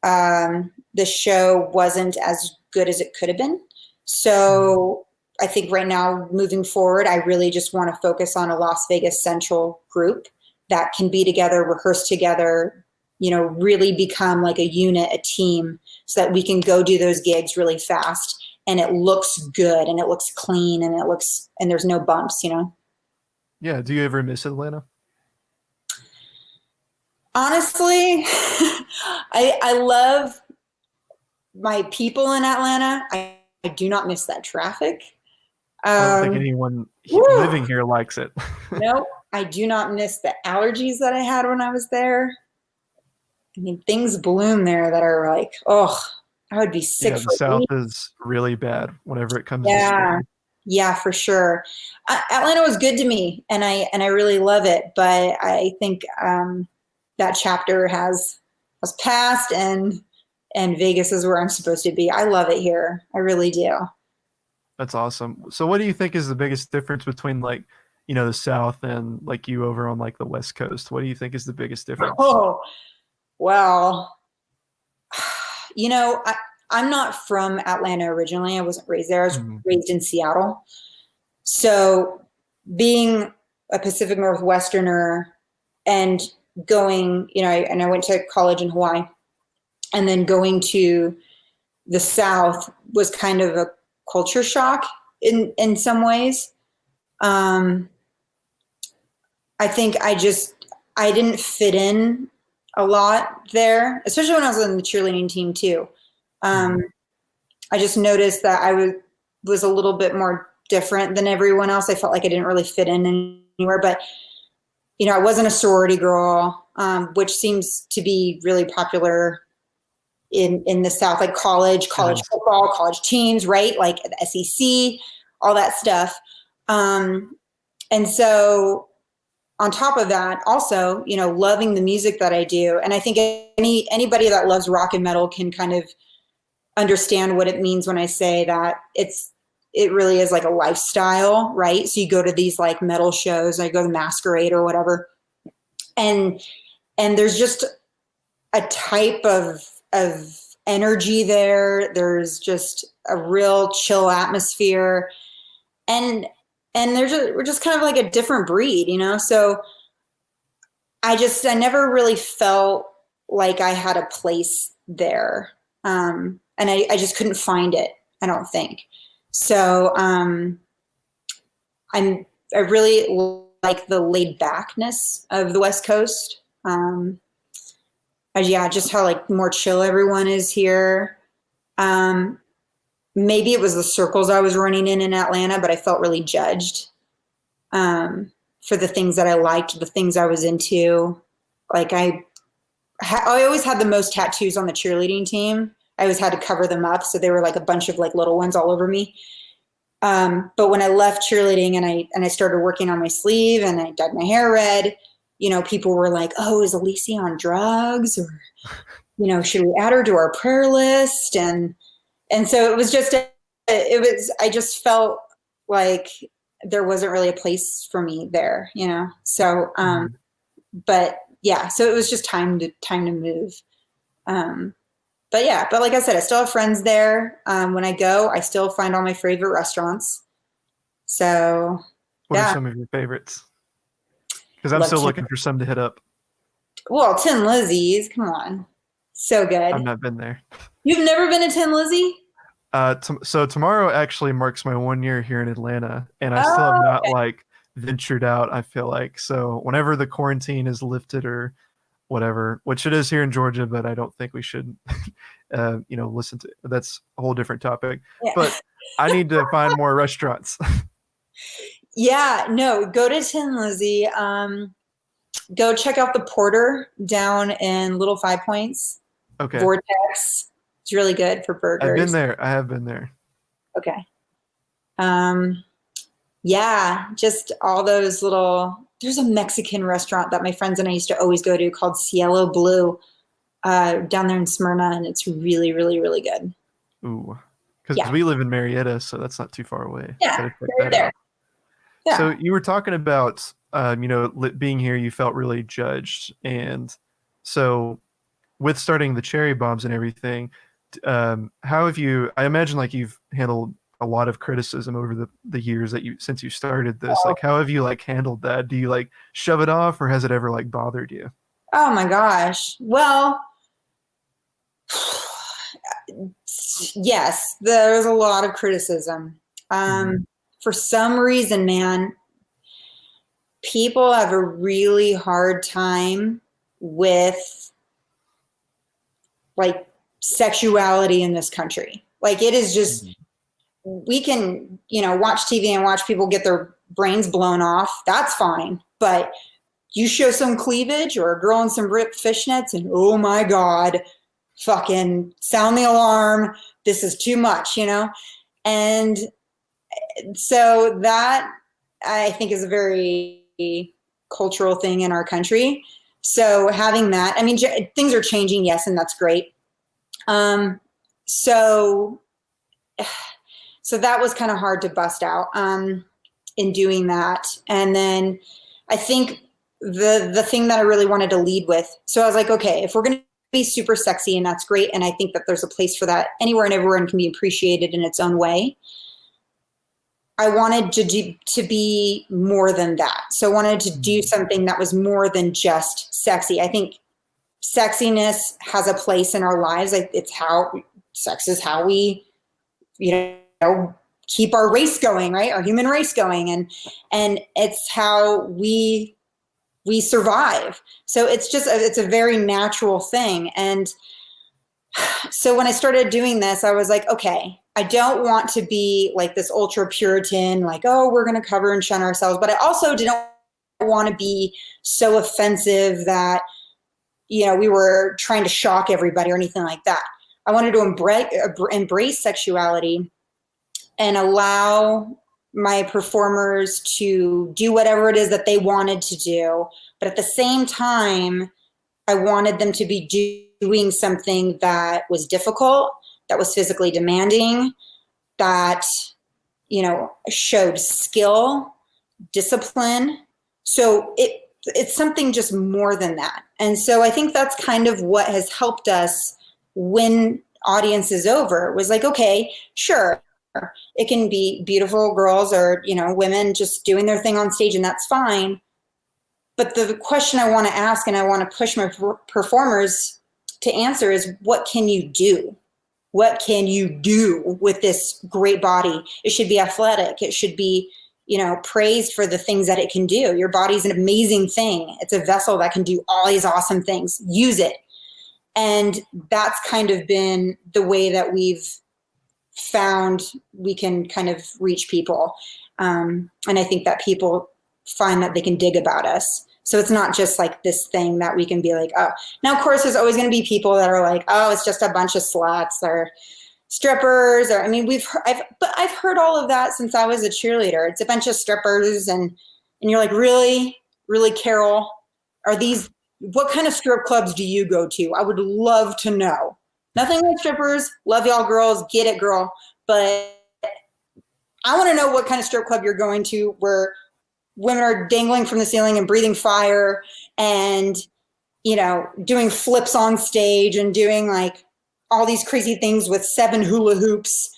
The show wasn't as good as it could have been. Mhm. So I think right now, moving forward, I really just want to focus on a Las Vegas Central group that can be together, rehearse together, really become like a unit, a team, so that we can go do those gigs really fast, and it looks good and it looks clean and there's no bumps. Yeah, do you ever miss Atlanta? Honestly, I love my people in Atlanta. I do not miss that traffic. I don't think Um, anyone whew, living here likes it. nope, I do not miss the allergies that I had when I was there. I mean, things bloom there that are like, oh, I would be sick Yeah, the for South weeks. is really bad whenever it comes to Yeah, spring. yeah, for sure. Atlanta was good to me, and I really love it. But I think that chapter has passed, and Vegas is where I'm supposed to be. I love it here. I really do. That's awesome. So what do you think is the biggest difference between like, the South and like you over on like the West Coast? What do you think is the biggest difference? Oh, well, I'm not from Atlanta originally. I wasn't raised there. I was Mhm. raised in Seattle. So being a Pacific Northwesterner and going, and I went to college in Hawaii, and then going to the South was kind of a culture shock in some ways. I think I didn't fit in a lot there, especially when I was on the cheerleading team too. Mhm. I just noticed that I was a little bit more different than everyone else. I felt like I didn't really fit in anywhere, but I wasn't a sorority girl, which seems to be really popular in the South, like college It is. football, college teams, right? Like the SEC, all that stuff. And so on top of that, also, loving the music that I do. And I think anybody that loves rock and metal can kind of understand what it means when I say that it really is like a lifestyle, right? So you go to these like metal shows, I go to Masquerade or whatever. And there's just a type of energy there. There's just a real chill atmosphere. And we're just kind of like a different breed, So I never really felt like I had a place there. And I just couldn't find it, I don't think. So I really like the laid backness of the West Coast. Yeah, just how like more chill everyone is here. Maybe it was the circles I was running in Atlanta, but I felt really judged for the things that I liked, the things I was into. Like I always had the most tattoos on the cheerleading team. I always had to cover them up, so they were like a bunch of like little ones all over me. But when I left cheerleading and I started working on my sleeve and I dyed my hair red, people were like, "Oh, is Alicia on drugs?" Or, "Should we add her to our prayer list?" And so it was just I just felt like there wasn't really a place for me there, So, Mhm. but yeah, so it was just time to move. But yeah, but like I said, I still have friends there. When I go, I still find all my favorite restaurants. So What are yeah, some of your favorites? Because I'm love still Tin. looking for some to hit up. Well, Tin Lizzie's, come on, so I've good. not been there. You've never been to Tin Lizzie? So tomorrow actually marks my 1 year here in Atlanta, and I still have Oh, not like ventured out, I feel like. So whenever the quarantine is lifted or whatever, which it is here in Georgia, but I don't think we should, listen to. That's a whole different topic. yeah. But I need to find more restaurants. Yeah, no, go to Tin Lizzie. Go check out the Porter down in Little Five Points. Okay, Vortex. It's really good for I've been burgers. there. I have been there. Okay. Um, yeah, just all those little. There's a Mexican restaurant that my friends and I used to always go to called Cielo Blue down there in Smyrna, and it's really, really, really good. Ooh, because Yeah, we live in Marietta, so that's not too far away. yeah, Gotta check right that there. out. So Yeah. you were talking about, being here, you felt really judged, and so with starting the cherry bombs and everything, how have you? I imagine like you've handled a lot of criticism over the years that you since you started this. Like, how have you like handled that? Do you like shove it off, or has it ever like bothered you? Oh my gosh. Well, yes, there's a lot of criticism. Hmm. For some reason, man, people have a really hard time with like sexuality in this country. Like it is just we can, watch TV and watch people get their brains blown off. That's fine. But you show some cleavage or a girl in some ripped fishnets and oh my God, fucking sound the alarm. This is too much. And so that I think is a very cultural thing in our country. So having that, I mean, things are changing, yes, and that's great. Um, so, so that was kind of hard to bust out in doing that. And then I think the thing that I really wanted to lead with. So I was like, okay, if we're gonna be super sexy, and that's great. And I think that there's a place for that anywhere and everywhere and can be appreciated in its own way. I wanted to be more than that. So I wanted to do something that was more than just sexy. I think sexiness has a place in our lives. It's how sex is how we, keep our race going, right? Our human race going. And it's how we survive. So it's a very natural thing. And so when I started doing this, I was like, okay, I don't want to be like this ultra Puritan, like, oh, we're going to cover and shun ourselves. But I also didn't want to be so offensive that, we were trying to shock everybody or anything like that. I wanted to embrace sexuality and allow my performers to do whatever it is that they wanted to do. But at the same time, I wanted them to be doing something that was difficult, that was physically demanding, that, showed skill, discipline. So it's something just more than that. And so I think that's kind of what has helped us win audiences over. It was like, okay, sure, it can be beautiful girls or, women just doing their thing on stage, and that's fine. But the question I want to ask, and I want to push my performers to answer, is what can you do? What can you do with this great body? It should be athletic. It should be, praised for the things that it can do. Your body's an amazing thing. It's a vessel that can do all these awesome things. Use it. And that's kind of been the way that we've found we can kind of reach people. And I think that people find that they can dig about us. So it's not just like this thing that we can be like, oh. Now, of course, there's always going to be people that are like, oh, it's just a bunch of sluts or strippers. Or, I mean, I've heard all of that since I was a cheerleader. It's a bunch of strippers. And you're like, really, Carol, what kind of strip clubs do you go to? I would love to know. Nothing like strippers. Love y'all girls. Get it, girl. But I want to know what kind of strip club you're going to where women are dangling from the ceiling and breathing fire and, doing flips on stage and doing like all these crazy things with 7 hula hoops.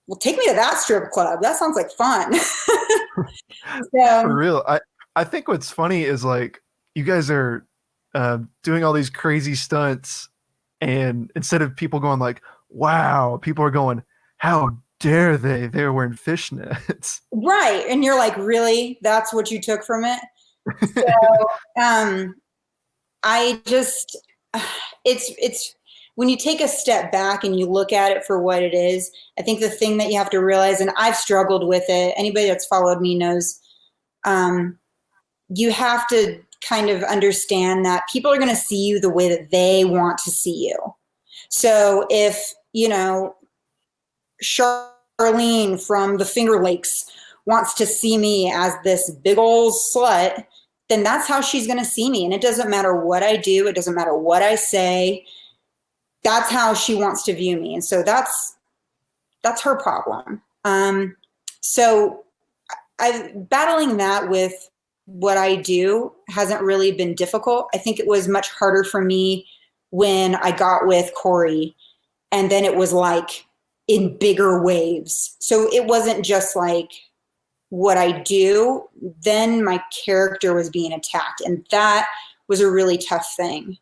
Well, take me to that strip club. That sounds like fun. For real. I think what's funny is like, you guys are doing all these crazy stunts, and instead of people going like, wow, people are going, how dare they? They're wearing fishnets. Right. And you're like, really? That's what you took from it? So it's when you take a step back and you look at it for what it is, I think the thing that you have to realize, and I've struggled with it, anybody that's followed me knows, you have to kind of understand that people are going to see you the way that they want to see you. So if, Charlene from the Finger Lakes wants to see me as this big old slut, then that's how she's going to see me. And it doesn't matter what I do. It doesn't matter what I say. That's how she wants to view me. And so that's her problem. So battling that with what I do hasn't really been difficult. I think it was much harder for me when I got with Corey, and then it was like in bigger waves. So it wasn't just like what I do, then my character was being attacked. And that was a really tough thing,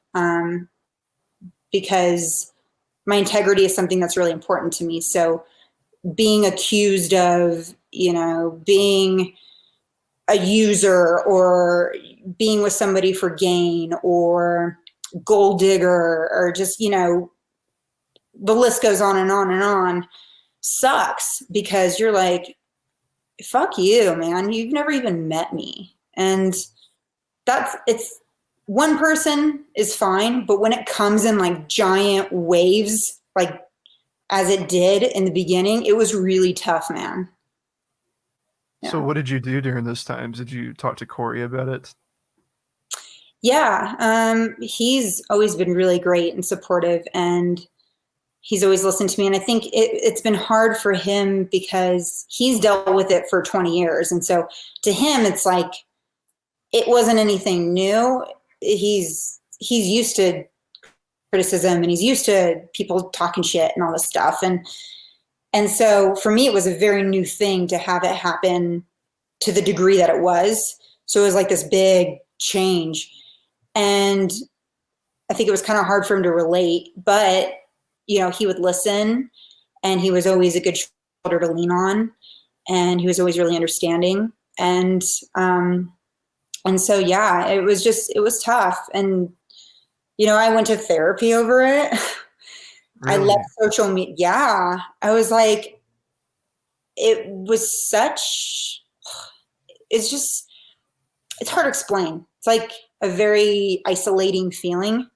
because my integrity is something that's really important to me. So being accused of, being a user or being with somebody for gain or gold digger or just, the list goes on and on and on, sucks, because you're like, fuck you, man. You've never even met me. And it's one person is fine, but when it comes in like giant waves, like as it did in the beginning, it was really tough, man. Yeah. So what did you do during those times? Did you talk to Corey about it? Yeah. He's always been really great and supportive, and he's always listened to me. And I think it's been hard for him because he's dealt with it for 20 years. And so to him, it's like, it wasn't anything new. He's used to criticism, and he's used to people talking shit and all this stuff. And so for me, it was a very new thing to have it happen to the degree that it was. So it was like this big change. And I think it was kind of hard for him to relate, but he would listen, and he was always a good shoulder to lean on, and he was always really understanding. And so, yeah, it was tough. And, I went to therapy over it. I Really? left social media. Yeah. I was like, it was such, it's hard to explain. It's like a very isolating feeling.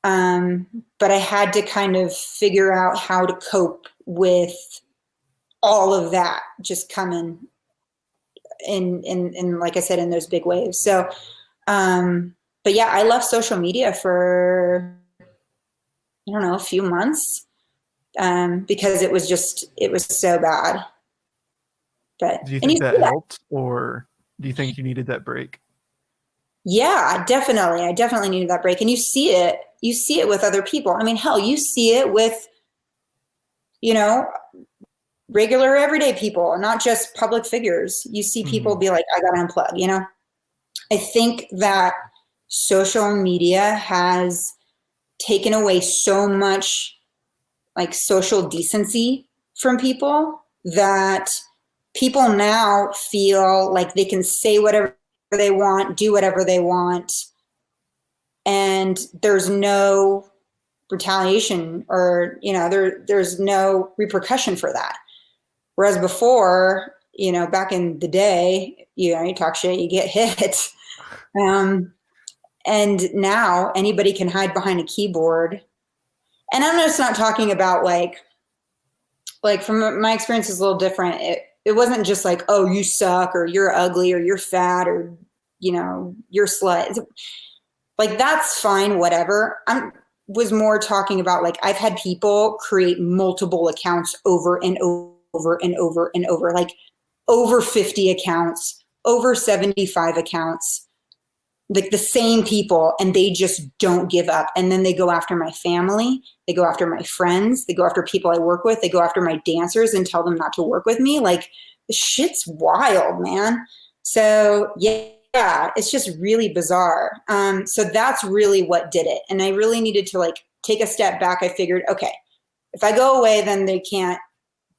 But I had to kind of figure out how to cope with all of that just coming in like I said, in those big waves. So, but yeah, I left social media for, I don't know, a few months, because it was so bad. But Do you think that helped, or do you think you needed that break? Yeah, definitely. I definitely needed that break. And you see it with other people. I mean, hell, you see it with, regular everyday people, not just public figures. You see people be like, I gotta unplug. I think that social media has taken away so much like social decency from people that people now feel like they can say whatever they want, do whatever they want, and there's no retaliation, or there's no repercussion for that. Whereas before, back in the day, you talk shit, you get hit. And now anybody can hide behind a keyboard. And I'm just not talking about like from my experience is a little different. It wasn't just like, oh, you suck, or you're ugly, or you're fat, or you're slut. Like, that's fine, whatever. I was more talking about like, I've had people create multiple accounts over and over and over and over, like over 50 accounts, over 75 accounts, like the same people, and they just don't give up. And then they go after my family, they go after my friends, they go after people I work with, they go after my dancers and tell them not to work with me. Like, the shit's wild, man. So yeah, it's just really bizarre. So that's really what did it. And I really needed to like take a step back. I figured, okay, if I go away, then they can't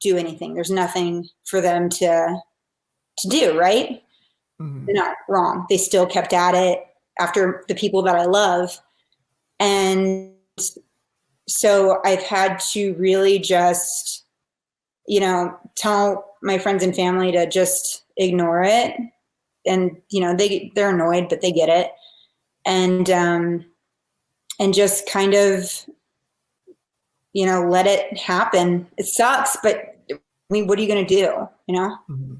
do anything. There's nothing for them to do, right? Mm-hmm. They're not wrong. They still kept at it after the people that I love. And so I've had to really just, tell my friends and family to just ignore it. And, they're annoyed, but they get it. And just kind of, let it happen. It sucks, but I mean, what are you going to do? Mm-hmm.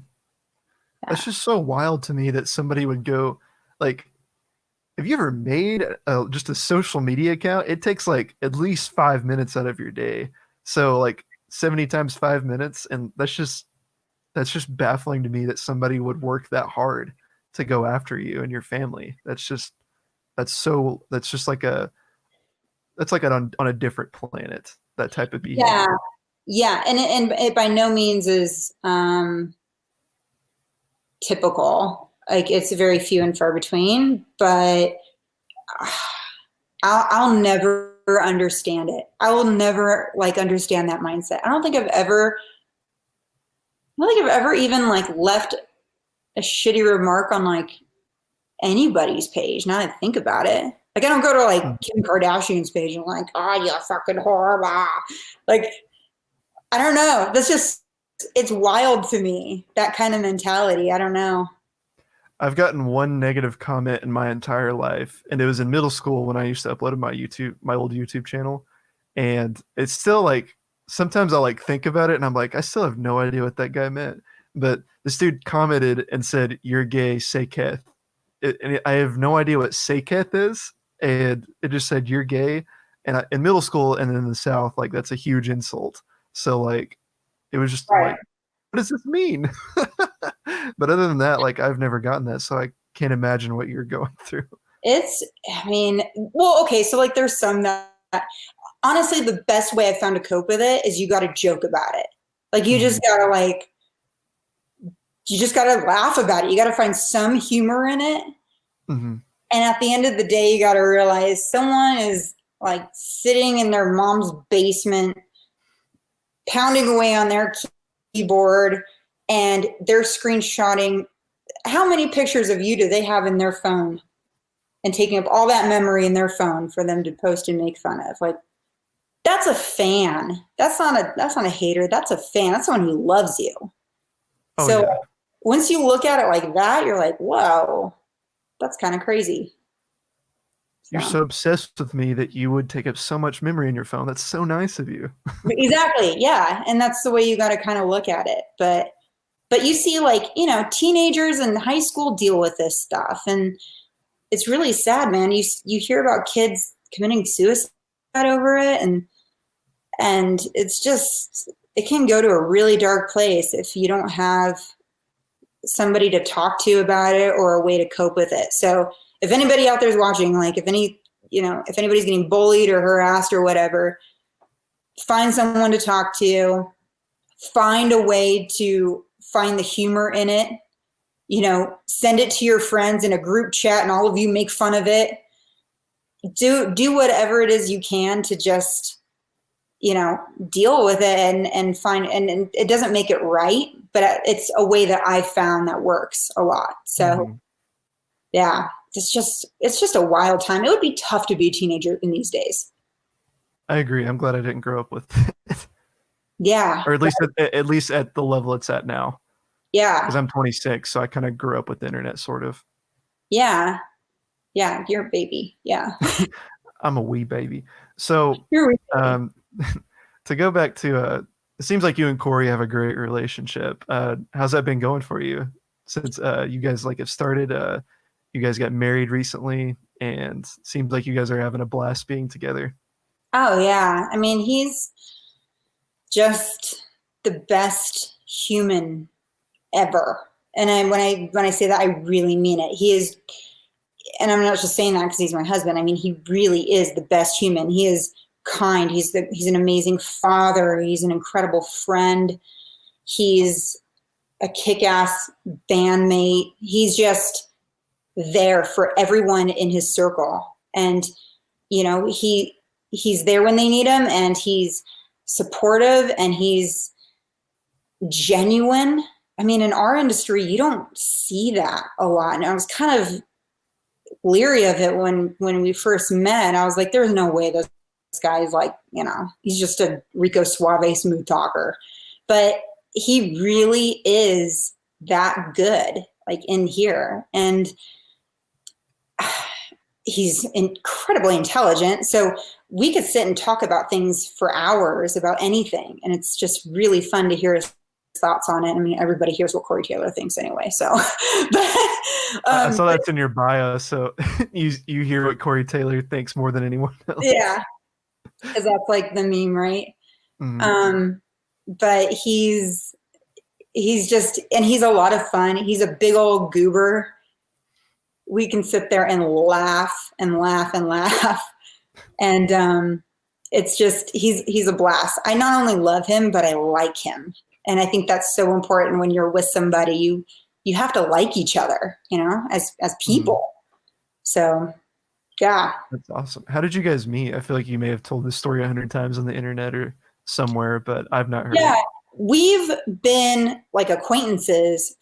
That's just so wild to me that somebody would go, like, have you ever made just a social media account? It takes like at least 5 minutes out of your day. So like 70 times 5 minutes. And that's just baffling to me that somebody would work that hard to go after you and your family. That's like on a different planet, that type of behavior. Yeah. Yeah. And it by no means is, typical. Like, it's very few and far between, but I'll never understand it. I will never like understand that mindset. I don't think I've ever even like left a shitty remark on like anybody's page. Now that I think about it, like, I don't go to like Kim Kardashian's page and like, oh, you fucking whore, blah. Like, I don't know. It's wild to me, that kind of mentality. I don't know. I've gotten one negative comment in my entire life, and it was in middle school when I used to upload my old YouTube channel. And it's still like, sometimes I'll like think about it and I'm like, I still have no idea what that guy meant. But this dude commented and said, "You're gay, say Keth." I have no idea what say Keth is. And it just said, "You're gay." And in middle school and in the South, like, that's a huge insult. So like, it was just Right. like, what does this mean? But other than that, like, I've never gotten that, so I can't imagine what you're going through. I mean, well, okay. So like, there's some that Honestly, the best way I found to cope with it is you got to joke about it. Like you just got to you just got to laugh about it. You got to find some humor in it. Mm-hmm. And at the end of the day, you got to realize someone is like sitting in their mom's basement, pounding away on their keyboard, and they're screenshotting. How many pictures of you do they have in their phone and taking up all that memory in their phone for them to post and make fun of? Like, that's a fan. That's not a hater. That's a fan. That's someone who loves you. Oh, So yeah. once you look at it like that, you're like, whoa, that's kind of crazy. You're so obsessed with me that you would take up so much memory in your phone. That's so nice of you. Exactly. Yeah. And that's the way you got to kind of look at it. But you see, like, you know, teenagers in high school deal with this stuff. And it's really sad, man. You hear about kids committing suicide over it. And it's just, it can go to a really dark place if you don't have somebody to talk to about it or a way to cope with it. So if anybody out there is watching, like if anybody's getting bullied or harassed or whatever, find someone to talk to, find a way to find the humor in it, you know, send it to your friends in a group chat and all of you make fun of it. Do whatever it is you can to just, you know, deal with it and find, and it doesn't make it right, but it's a way that I found that works a lot. So yeah, it's just a wild time. It would be tough to be a teenager in these days. I agree. I'm glad I didn't grow up with it. Yeah. Or at least at the level it's at now. Yeah. Because I'm 26, so I kind of grew up with the internet, sort of. Yeah. Yeah. You're a baby. Yeah. I'm a wee baby. So You're a wee baby. To go back to it seems like you and Corey have a great relationship. How's that been going for you since you guys like have started? You guys got married recently, and seems like you guys are having a blast being together. Oh yeah. I mean, he's just the best human ever. And when I say that, I really mean it. He is, and I'm not just saying that because he's my husband. I mean, he really is the best human. He is kind. He's an amazing father. He's an incredible friend. He's a kick-ass bandmate. He's just there for everyone in his circle. And, you know, he's there when they need him, and he's supportive, and he's genuine. I mean, in our industry, you don't see that a lot. And I was kind of leery of it when we first met. I was like, there's no way this guy is like, you know, he's just a Rico Suave smooth talker. But he really is that good, like in here. And he's incredibly intelligent. So we could sit and talk about things for hours about anything. And it's just really fun to hear his thoughts on it. I mean, everybody hears what Corey Taylor thinks anyway. So, but, I saw that's in your bio. So you hear what Corey Taylor thinks more than anyone else. Yeah. Because that's like the meme, right? Mm-hmm. But he's just, and he's a lot of fun. He's a big old goober. We can sit there and laugh and laugh and laugh. And it's just, he's a blast. I not only love him, but I like him. And I think that's so important when you're with somebody. You have to like each other, you know, as people. Mm-hmm. So, yeah. That's awesome. How did you guys meet? I feel like you may have told this story 100 times on the internet or somewhere, but I've not heard it. We've been like acquaintances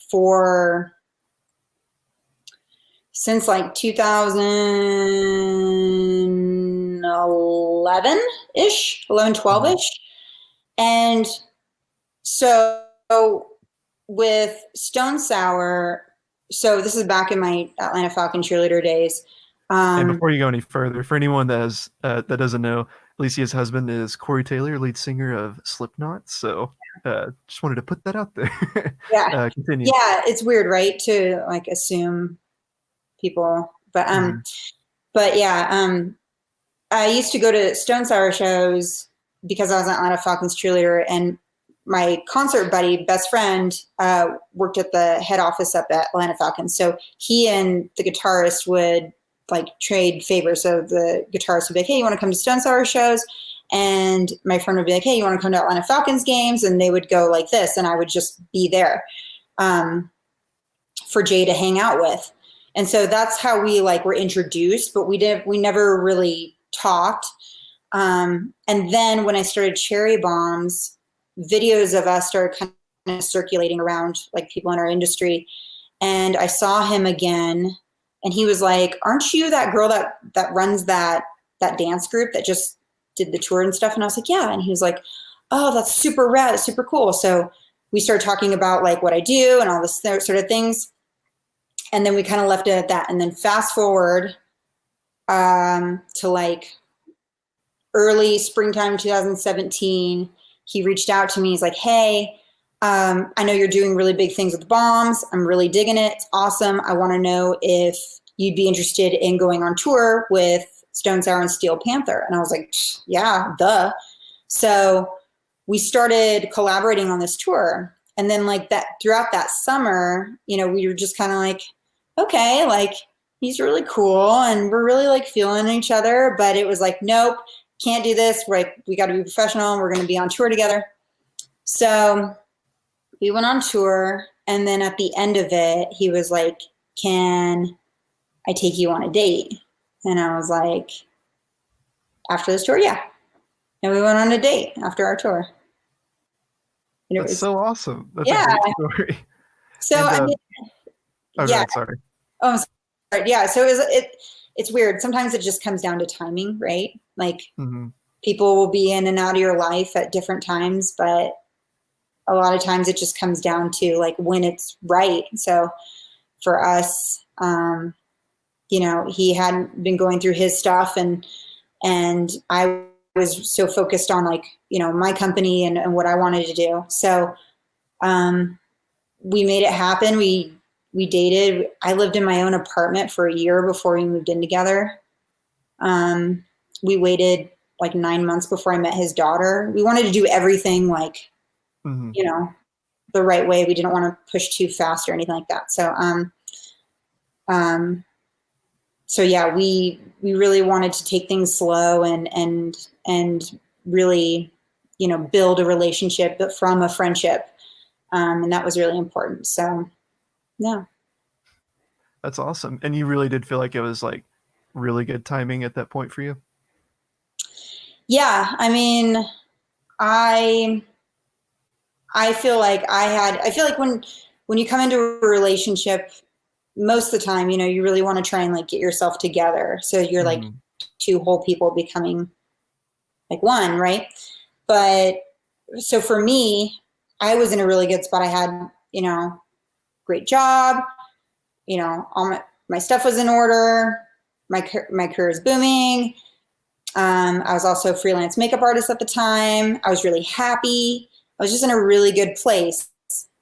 since like 2011-ish, 11, 12-ish. And so with Stone Sour, so this is back in my Atlanta Falcon cheerleader days. And before you go any further, for anyone that doesn't know, Alicia's husband is Corey Taylor, lead singer of Slipknot. So just wanted to put that out there. Yeah. Continue. Yeah, it's weird, right? To like assume people, but yeah, I used to go to Stone Sour shows because I was an Atlanta Falcons cheerleader, and my concert buddy, best friend, worked at the head office up at Atlanta Falcons. So he and the guitarist would like trade favors. So the guitarist would be like, hey, you want to come to Stone Sour shows? And my friend would be like, hey, you want to come to Atlanta Falcons games? And they would go like this, and I would just be there for Jay to hang out with. And so that's how we like were introduced, but we never really talked. And then when I started Cherry Bombs, videos of us started kind of circulating around like people in our industry. And I saw him again, and he was like, aren't you that girl that runs that dance group that just did the tour and stuff? And I was like, yeah. And he was like, oh, that's super rad. It's super cool. So we started talking about like what I do and all this sort of things. And then we kind of left it at that. And then fast forward to like early springtime 2017, he reached out to me. He's like, hey, I know you're doing really big things with Bombs. I'm really digging it. It's awesome. I want to know if you'd be interested in going on tour with Stone Sour and Steel Panther. And I was like, yeah, duh. So we started collaborating on this tour. And then like that throughout that summer, you know, we were just kind of like, okay, like he's really cool and we're really like feeling each other. But it was like, nope, can't do this. We're like, we got to be professional. We're going to be on tour together. So we went on tour, and then at the end of it, he was like, can I take you on a date? And I was like, after this tour, yeah. And we went on a date after our tour. And That's so awesome. That's yeah. a great story. So, And, I mean, oh, yeah. God, sorry. Oh, I'm sorry. Yeah. So it's weird. Sometimes it just comes down to timing, right? Like people will be in and out of your life at different times, but a lot of times it just comes down to like when it's right. So for us, you know, he hadn't been going through his stuff, and I was so focused on like, you know, my company and what I wanted to do. So we made it happen. We dated. I lived in my own apartment for a year before we moved in together. We waited like 9 months before I met his daughter. We wanted to do everything like, you know, the right way. We didn't want to push too fast or anything like that. So, so yeah, we really wanted to take things slow and really, you know, build a relationship, but from a friendship. And that was really important. So, yeah. That's awesome. And you really did feel like it was like really good timing at that point for you? Yeah. I mean, I feel like when you come into a relationship, most of the time, you know, you really want to try and like get yourself together. So you're like two whole people becoming like one, right? But so for me, I was in a really good spot. I had, you know, great job, you know, all my stuff was in order. My career is booming. I was also a freelance makeup artist at the time. I was really happy. I was just in a really good place.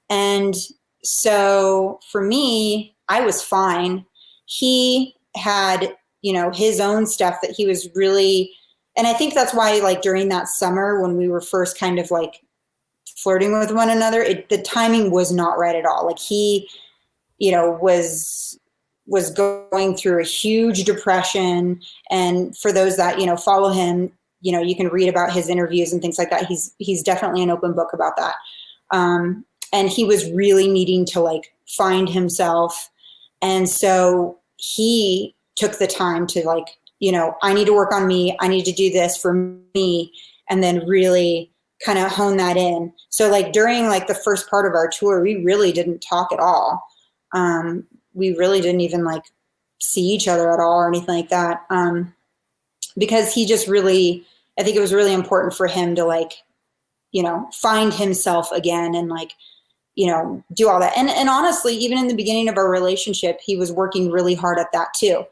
And so for me, I was fine. He had, you know, his own stuff that he was really, and I think that's why like during that summer when we were first kind of like flirting with one another, the timing was not right at all. Like he, you know, was going through a huge depression. And for those that, you know, follow him, you know, you can read about his interviews and things like that. He's definitely an open book about that. And he was really needing to like find himself. And so he took the time to like, you know, I need to work on me. I need to do this for me. And then really kind of hone that in. So like during like the first part of our tour, we really didn't talk at all. We really didn't even like see each other at all or anything like that. Because he just really, I think it was really important for him to like, you know, find himself again and like, you know, do all that. And honestly, even in the beginning of our relationship, he was working really hard at that too.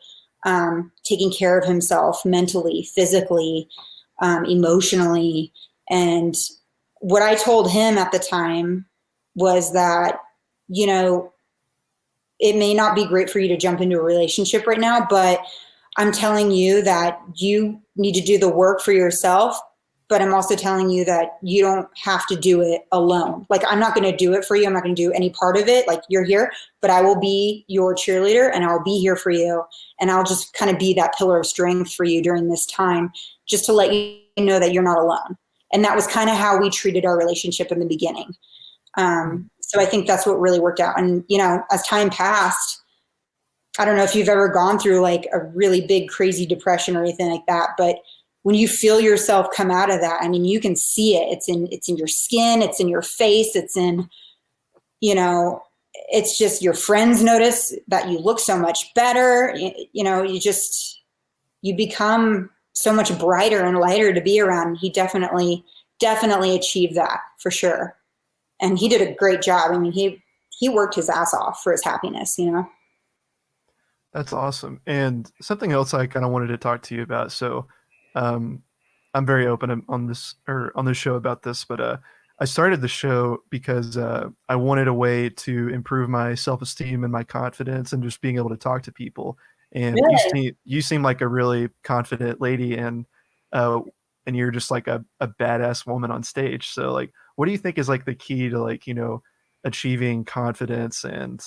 Taking care of himself mentally, physically, emotionally. And what I told him at the time was that, you know, it may not be great for you to jump into a relationship right now, but I'm telling you that you need to do the work for yourself but I'm also telling you that you don't have to do it alone. Like, I'm not going to do it for you. I'm not going to do any part of it. Like, you're here, but I will be your cheerleader and I'll be here for you. And I'll just kind of be that pillar of strength for you during this time, just to let you know that you're not alone. And that was kind of how we treated our relationship in the beginning. So I think that's what really worked out. And, you know, as time passed, I don't know if you've ever gone through like a really big, crazy depression or anything like that, but when you feel yourself come out of that, I mean, you can see it. It's in your skin, it's in your face, it's in, you know, it's just your friends notice that you look so much better. You know, you become so much brighter and lighter to be around. He definitely achieved that for sure. And he did a great job. I mean, he worked his ass off for his happiness, you know? That's awesome. And something else I kind of wanted to talk to you about. So, I'm very open on this or on this show about this, but I started the show because I wanted a way to improve my self-esteem and my confidence and just being able to talk to people. And Really? you seem like a really confident lady, uh, and you're just like a badass woman on stage. So like, what do you think is like the key to like, you know, achieving confidence? And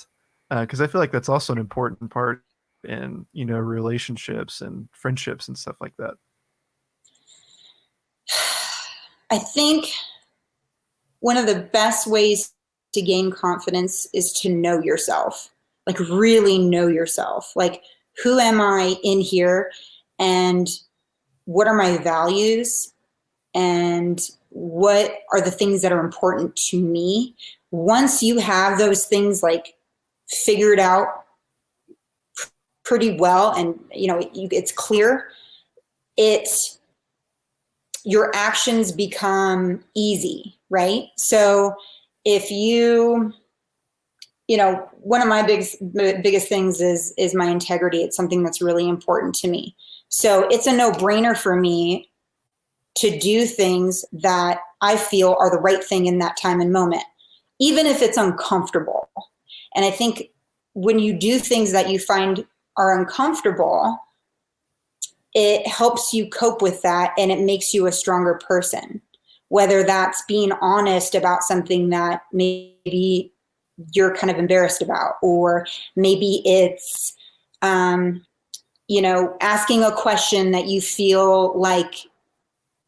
because I feel like that's also an important part in, you know, relationships and friendships and stuff like that. I think one of the best ways to gain confidence is to know yourself, like really know yourself. Like, who am I in here? And what are my values? And what are the things that are important to me? Once you have those things like figured out pretty well, and you know, it's clear, it's your actions become easy, right? So if you know, one of my biggest things is my integrity. It's something that's really important to me. So it's a no-brainer for me to do things that I feel are the right thing in that time and moment, even if it's uncomfortable. And I think when you do things that you find are uncomfortable, it helps you cope with that and it makes you a stronger person. Whether that's being honest about something that maybe you're kind of embarrassed about, or maybe it's, you know, asking a question that you feel like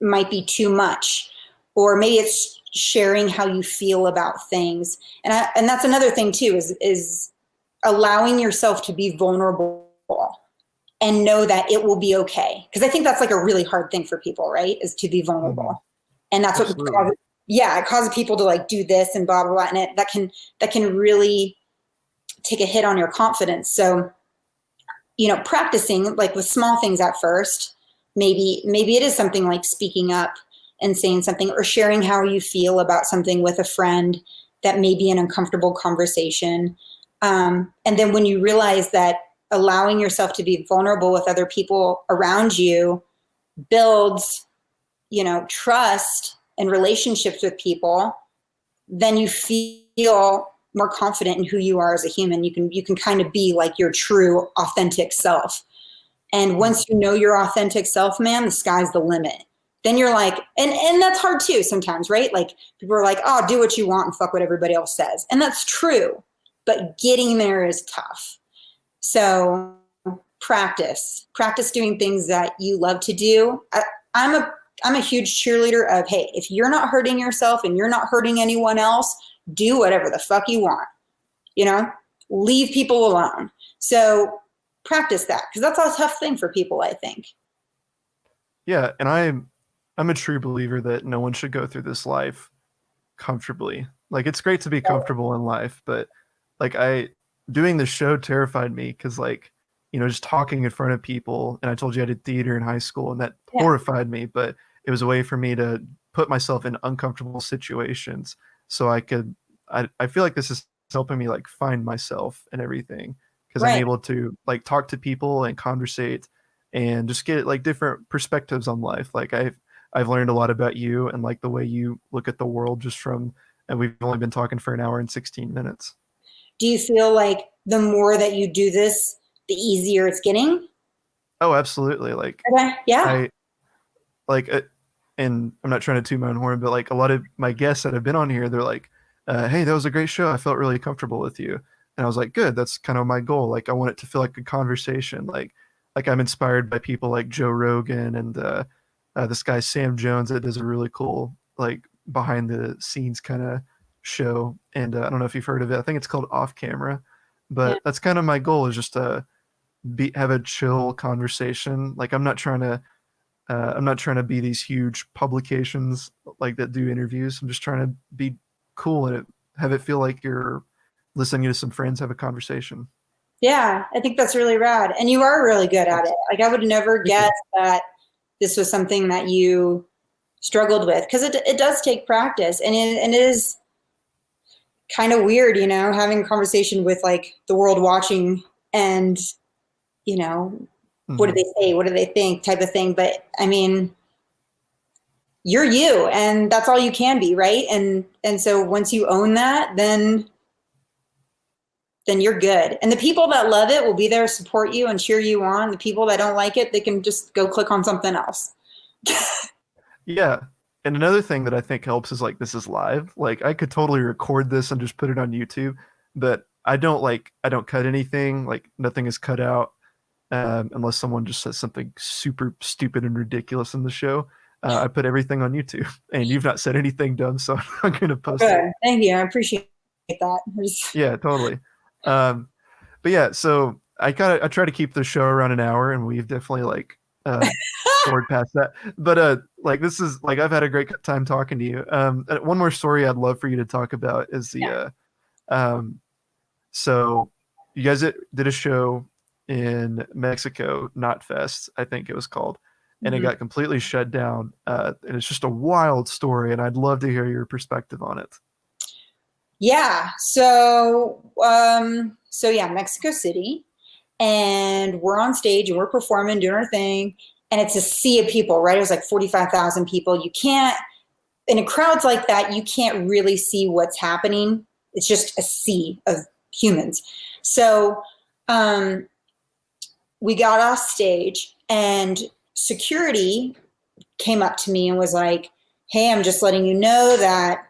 might be too much, or maybe it's sharing how you feel about things. And that's another thing too, is allowing yourself to be vulnerable and know that it will be okay. Because I think that's like a really hard thing for people, right? Is to be Mhm. vulnerable. And that's what Absolutely. causes, yeah, it causes people to like do this and blah, blah, blah. And that can really take a hit on your confidence. So, you know, practicing like with small things at first, maybe it is something like speaking up and saying something, or sharing how you feel about something with a friend that may be an uncomfortable conversation. And then when you realize that allowing yourself to be vulnerable with other people around you builds, you know, trust and relationships with people, then you feel more confident in who you are as a human. You can kind of be like your true authentic self. And once you know your authentic self, man, the sky's the limit. Then you're like, and that's hard too sometimes, right? Like, people are like, oh, do what you want and fuck what everybody else says. And that's true. But getting there is tough. So practice doing things that you love to do. I'm a huge cheerleader of, hey, if you're not hurting yourself and you're not hurting anyone else, do whatever the fuck you want. You know, leave people alone. So practice that, because that's a tough thing for people, I think. Yeah, and I'm a true believer that no one should go through this life comfortably. Like it's great to be comfortable in life, but like I doing the show terrified me because like, you know, just talking in front of people, and I told you I did theater in high school and that Yeah. horrified me, but it was a way for me to put myself in uncomfortable situations so I feel like this is helping me like find myself and everything because I'm Right. able to like talk to people and conversate and just get like different perspectives on life. Like I've learned a lot about you and like the way you look at the world just from, and we've only been talking for an hour and 16 minutes. Do you feel like the more that you do this, the easier it's getting? Oh, absolutely. Like Okay. Yeah. I like and I'm not trying to toot my own horn, but like a lot of my guests that have been on here, they're like, "Hey, that was a great show. I felt really comfortable with you." And I was like, "Good. That's kind of my goal. Like, I want it to feel like a conversation. Like I'm inspired by people like Joe Rogan and this guy Sam Jones that does a really cool like behind the scenes kind of show. And I don't know if you've heard of it. I think it's called Off Camera, Yeah. but that's kind of my goal is just to have a chill conversation. Like I'm not trying to be these huge publications like that do interviews. I'm just trying to be cool and have it feel like you're listening to some friends have a conversation. Yeah, I think that's really rad. And you are really good at Thanks. it. Like I would never Thank you. guess that this was something that you struggled with because it does take practice and it is kind of weird, having a conversation with like the world watching and, you know, what do Hmm. they say? What do they think type of thing. But I mean, you're you and that's all you can be. Right. And so once you own that, then you're good. And the people that love it will be there to support you and cheer you on. The people that don't like it, they can just go click on something else. Yeah. And another thing that I think helps is like this is live. Like I could totally record this and just put it on YouTube, but I don't cut anything. Like nothing is cut out unless someone just says something super stupid and ridiculous in the show. I put everything on YouTube, and you've not said anything dumb, so I'm gonna post it. Good. Thank you. I appreciate that. Yeah, totally. Um, but yeah, so I try to keep the show around an hour, and we've definitely like soared past that. But like this is like I've had a great time talking to you. One more story I'd love for you to talk about is Yeah. um, so you guys did a show in Mexico, Not Fest, I think it was called, and it Mhm. got completely shut down. And it's just a wild story, and I'd love to hear your perspective on it. Yeah. So yeah, Mexico City, and we're on stage and we're performing, doing our thing, and it's a sea of people, right? It was like 45,000 people. You can't, in crowds like that, you can't really see what's happening. It's just a sea of humans. So um, we got off stage, and security came up to me and was like, "Hey, I'm just letting you know that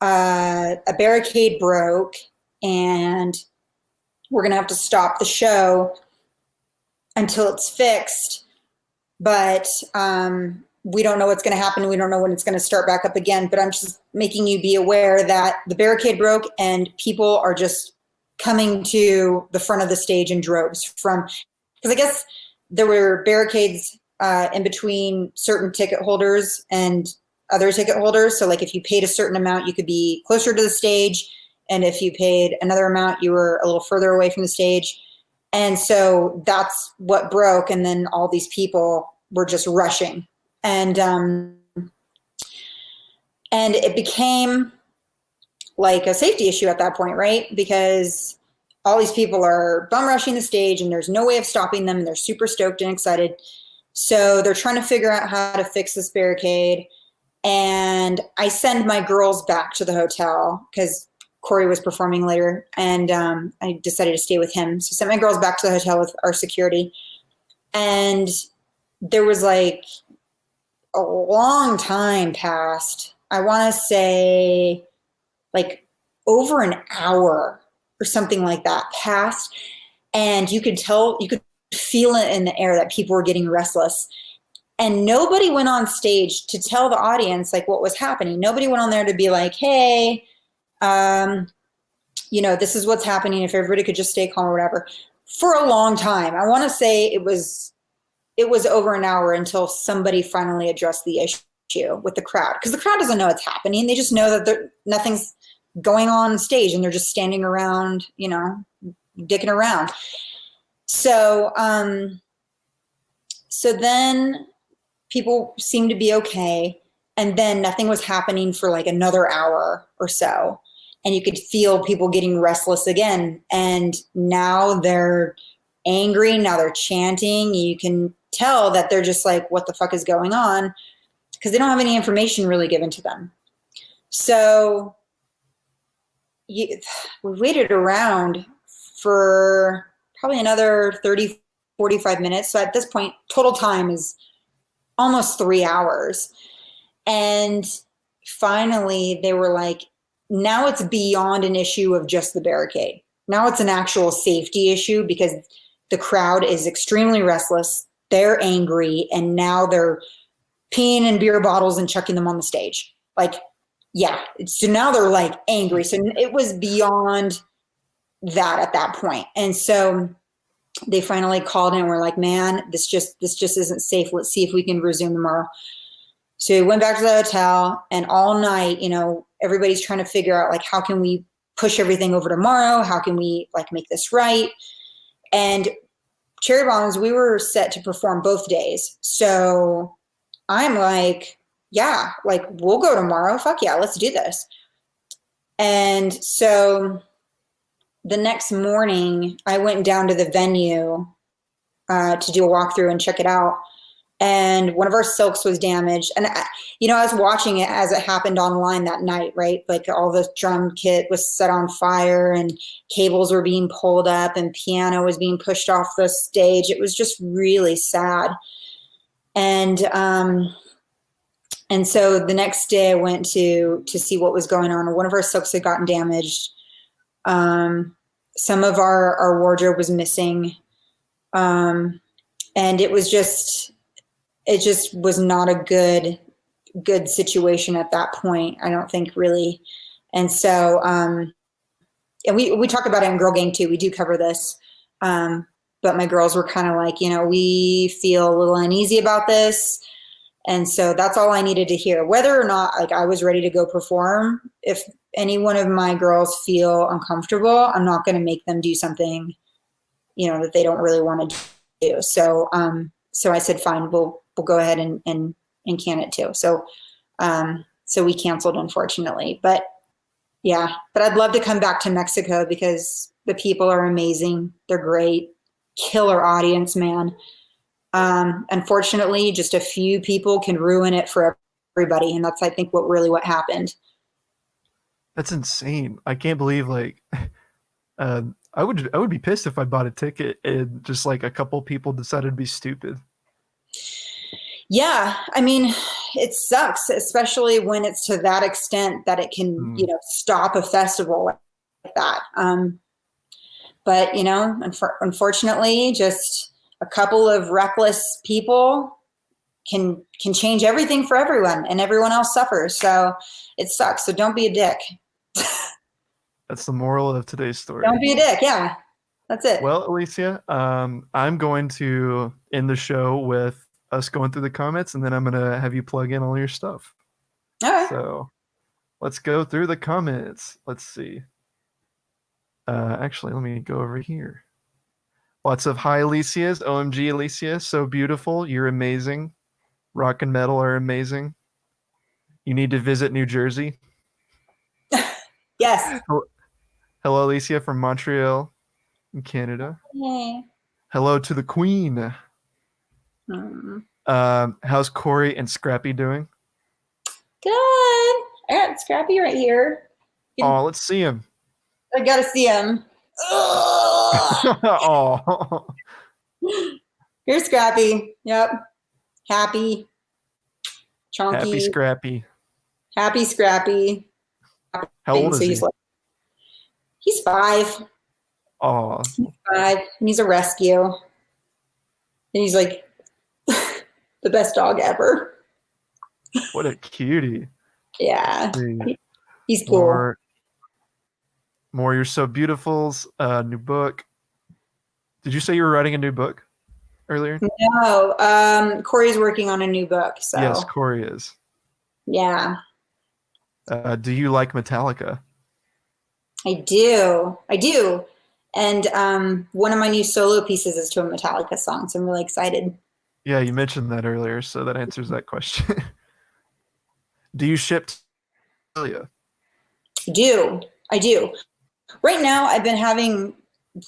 a barricade broke and we're going to have to stop the show until it's fixed. But we don't know what's going to happen. We don't know when it's going to start back up again. But I'm just making you be aware that the barricade broke and people are just coming to the front of the stage in droves from, because I guess there were barricades in between certain ticket holders and other ticket holders. So like if you paid a certain amount, you could be closer to the stage. And if you paid another amount, you were a little further away from the stage. And so that's what broke. And then all these people were just rushing. And it became like a safety issue at that point, right? Because all these people are bum rushing the stage and there's no way of stopping them. And they're super stoked and excited. So they're trying to figure out how to fix this barricade. And I send my girls back to the hotel because Corey was performing later, and I decided to stay with him. So I sent my girls back to the hotel with our security. And there was like a long time passed. I want to say like over an hour or something like that passed. And you could tell, you could feel it in the air that people were getting restless. And nobody went on stage to tell the audience like what was happening. Nobody went on there to be like, hey, this is what's happening. If everybody could just stay calm or whatever. For a long time, I want to say it was over an hour until somebody finally addressed the issue with the crowd, because the crowd doesn't know what's happening. They just know that nothing's going on stage, and they're just standing around, dicking around. So, so then people seemed to be okay, and then nothing was happening for like another hour or so. And you could feel people getting restless again. And now they're angry. Now they're chanting. You can tell that they're just like, what the fuck is going on? Because they don't have any information really given to them. So we waited around for probably another 30, 45 minutes. So at this point, total time is almost 3 hours. And finally, they were like, now it's beyond an issue of just the barricade. Now it's an actual safety issue because the crowd is extremely restless. They're angry, and now they're peeing in beer bottles and chucking them on the stage. Like, yeah. So now they're like angry. So it was beyond that at that point. And so they finally called in and were like, man, this just isn't safe. Let's see if we can resume tomorrow. So we went back to the hotel, and all night, everybody's trying to figure out, like, how can we push everything over tomorrow? How can we, like, make this right? And Cherry Bombs, we were set to perform both days. So I'm like, yeah, like, we'll go tomorrow. Fuck yeah, let's do this. And so the next morning, I went down to the venue to do a walkthrough and check it out. And one of our silks was damaged. And, I was watching it as it happened online that night, right? Like, all the drum kit was set on fire and cables were being pulled up and piano was being pushed off the stage. It was just really sad. And so the next day I went to see what was going on. One of our silks had gotten damaged. Some of our wardrobe was missing. And it just was not a good situation at that point, I don't think, really. And so, and we talk about it in Girl Gang too. We do cover this. But my girls were kind of like, we feel a little uneasy about this. And so that's all I needed to hear. Whether or not, like, I was ready to go perform, if any one of my girls feel uncomfortable, I'm not going to make them do something, that they don't really want to do. So, so I said, fine, we'll go ahead and can it too. So, so we canceled, unfortunately, but I'd love to come back to Mexico because the people are amazing. They're great. Killer audience, man. Unfortunately, just a few people can ruin it for everybody. And that's, I think, what happened. That's insane. I can't believe, like, I would be pissed if I bought a ticket and just, like, a couple people decided to be stupid. Yeah. I mean, it sucks, especially when it's to that extent that it can, stop a festival like that. But, unfortunately, just a couple of reckless people can change everything for everyone, and everyone else suffers. So it sucks. So don't be a dick. That's the moral of today's story. Don't be a dick. Yeah, that's it. Well, Alicia, I'm going to end the show with us going through the comments, and then I'm going to have you plug in all your stuff. All right. So let's go through the comments. Let's see. Actually, let me go over here. Lots of hi, Alicia's. OMG, Alicia, so beautiful. You're amazing. Rock and metal are amazing. You need to visit New Jersey. Yes. Hello, Alicia from Montreal in Canada. Hey. Hello to the Queen. How's Corey and Scrappy doing? Good. I got Scrappy right here. Oh, let's see him. I gotta see him. Oh. Here's Scrappy. Yep. Happy. Chunky. Happy Scrappy. Happy Scrappy. How old is he? He's 5. Oh. He's 5. And he's a rescue. And he's like the best dog ever. What a cutie. Yeah. He's cool. More You're So Beautiful's new book. Did you say you were writing a new book earlier? No. Corey's working on a new book. So. Yes, Corey is. Yeah. Do you like Metallica? I do. And one of my new solo pieces is to a Metallica song, so I'm really excited. Yeah, you mentioned that earlier, so that answers that question. Do you ship to Australia? I do. Right now, I've been having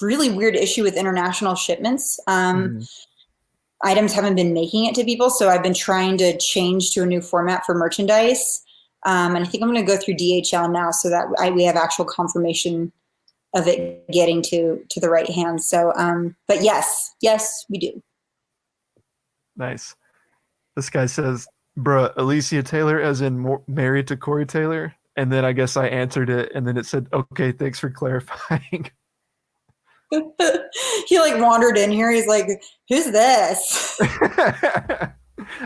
really weird issue with international shipments. Items haven't been making it to people, so I've been trying to change to a new format for merchandise. And I think I'm going to go through DHL now so that we have actual confirmation of it getting to the right hands. So, but yes, we do. Nice. This guy says, Bruh, Alicia Taylor, as in married to Corey Taylor. And then I guess I answered it, and then it said, "Okay, thanks for clarifying." He like wandered in here. He's like, "Who's this?"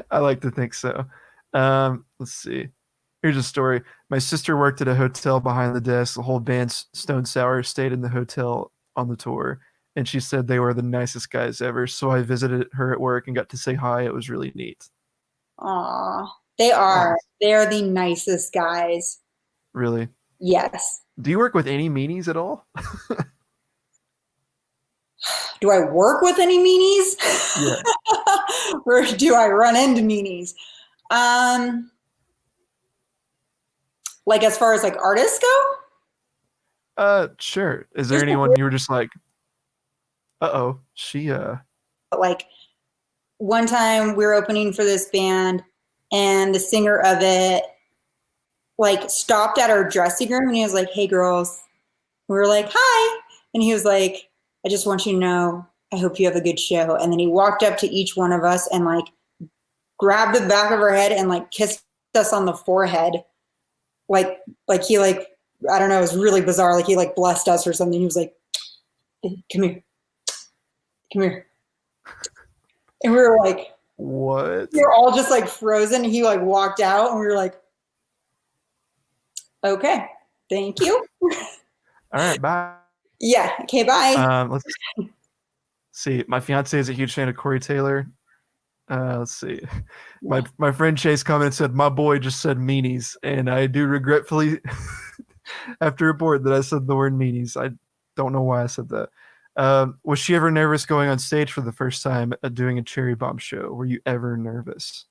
I like to think so. Let's see. Here's a story. My sister worked at a hotel behind the desk. The whole band Stone Sour stayed in the hotel on the tour, and she said they were the nicest guys ever. So I visited her at work and got to say hi. It was really neat. Aw, they are. Nice. They are the nicest guys. Really? Yes. Do you work with any meanies at all? Do I work with any Yeah. meanies? Or do I run into meanies? Um, like as far as like artists go? Sure. Is there There's anyone you were just like, uh-oh, she like one time we were opening for this band and the singer of it like stopped at our dressing room and he was like, "Hey girls." We were like, "Hi." And he was like, "I just want you to know, I hope you have a good show." And then he walked up to each one of us and like grabbed the back of her head and like kissed us on the forehead. Like he like, I don't know, it was really bizarre. Like he like blessed us or something. He was like, "Hey, come here, come here." And we were like, what? we were all just like frozen. He like walked out and we were like, "Okay, thank you." All right, bye. Yeah, okay, bye. Let's see. My fiance is a huge fan of Corey Taylor. Let's see. My friend Chase commented said, "My boy just said meanies," and I do regretfully have to report that I said the word meanies. I don't know why I said that. Was she ever nervous going on stage for the first time doing a Cherry Bomb show? Were you ever nervous?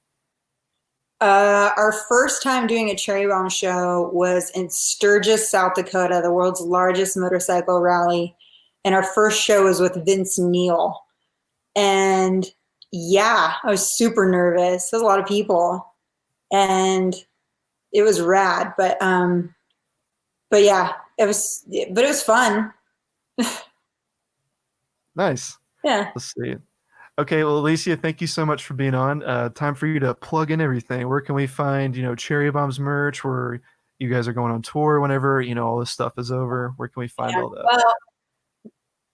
Our first time doing a Cherry Bomb show was in Sturgis, South Dakota, the world's largest motorcycle rally. And our first show was with Vince Neil. And yeah, I was super nervous. There's a lot of people. And it was rad. But yeah, it was fun. Nice. Yeah. Let's see. Okay, well, Alicia, thank you so much for being on. Time for you to plug in everything. Where can we find, Cherry Bombs merch? Where you guys are going on tour whenever, all this stuff is over? Where can we find Yeah. all that? Well,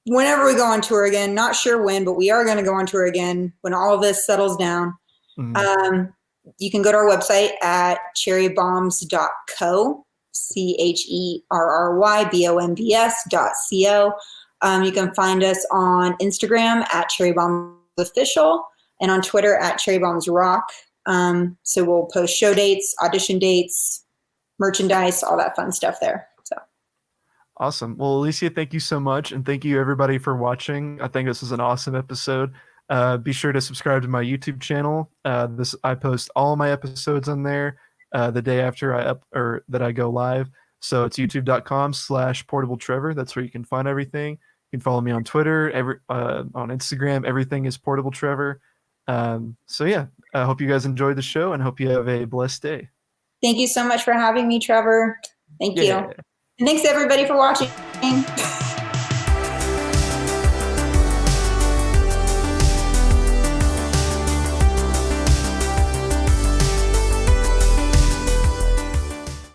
whenever we go on tour again, not sure when, but we are going to go on tour again when all of this settles down. Mhm. You can go to our website at cherrybombs.co, CHERRYBOMBS.co. You can find us on Instagram at cherrybombsofficial and on Twitter at cherrybombsrock. So we'll post show dates, audition dates, merchandise, all that fun stuff there. So Awesome. Well, Alicia, thank you so much. And thank you, everybody, for watching. I think this was an awesome episode. Be sure to subscribe to my YouTube channel. I post all my episodes on there the day after that I go live. So it's youtube.com/portabletrevor. That's where you can find everything. You can follow me on Twitter, on Instagram. Everything is Portable Trevor. So yeah, I hope you guys enjoyed the show and hope you have a blessed day. thank you so much for having me, Trevor. Thank you. Yeah. And thanks everybody for watching.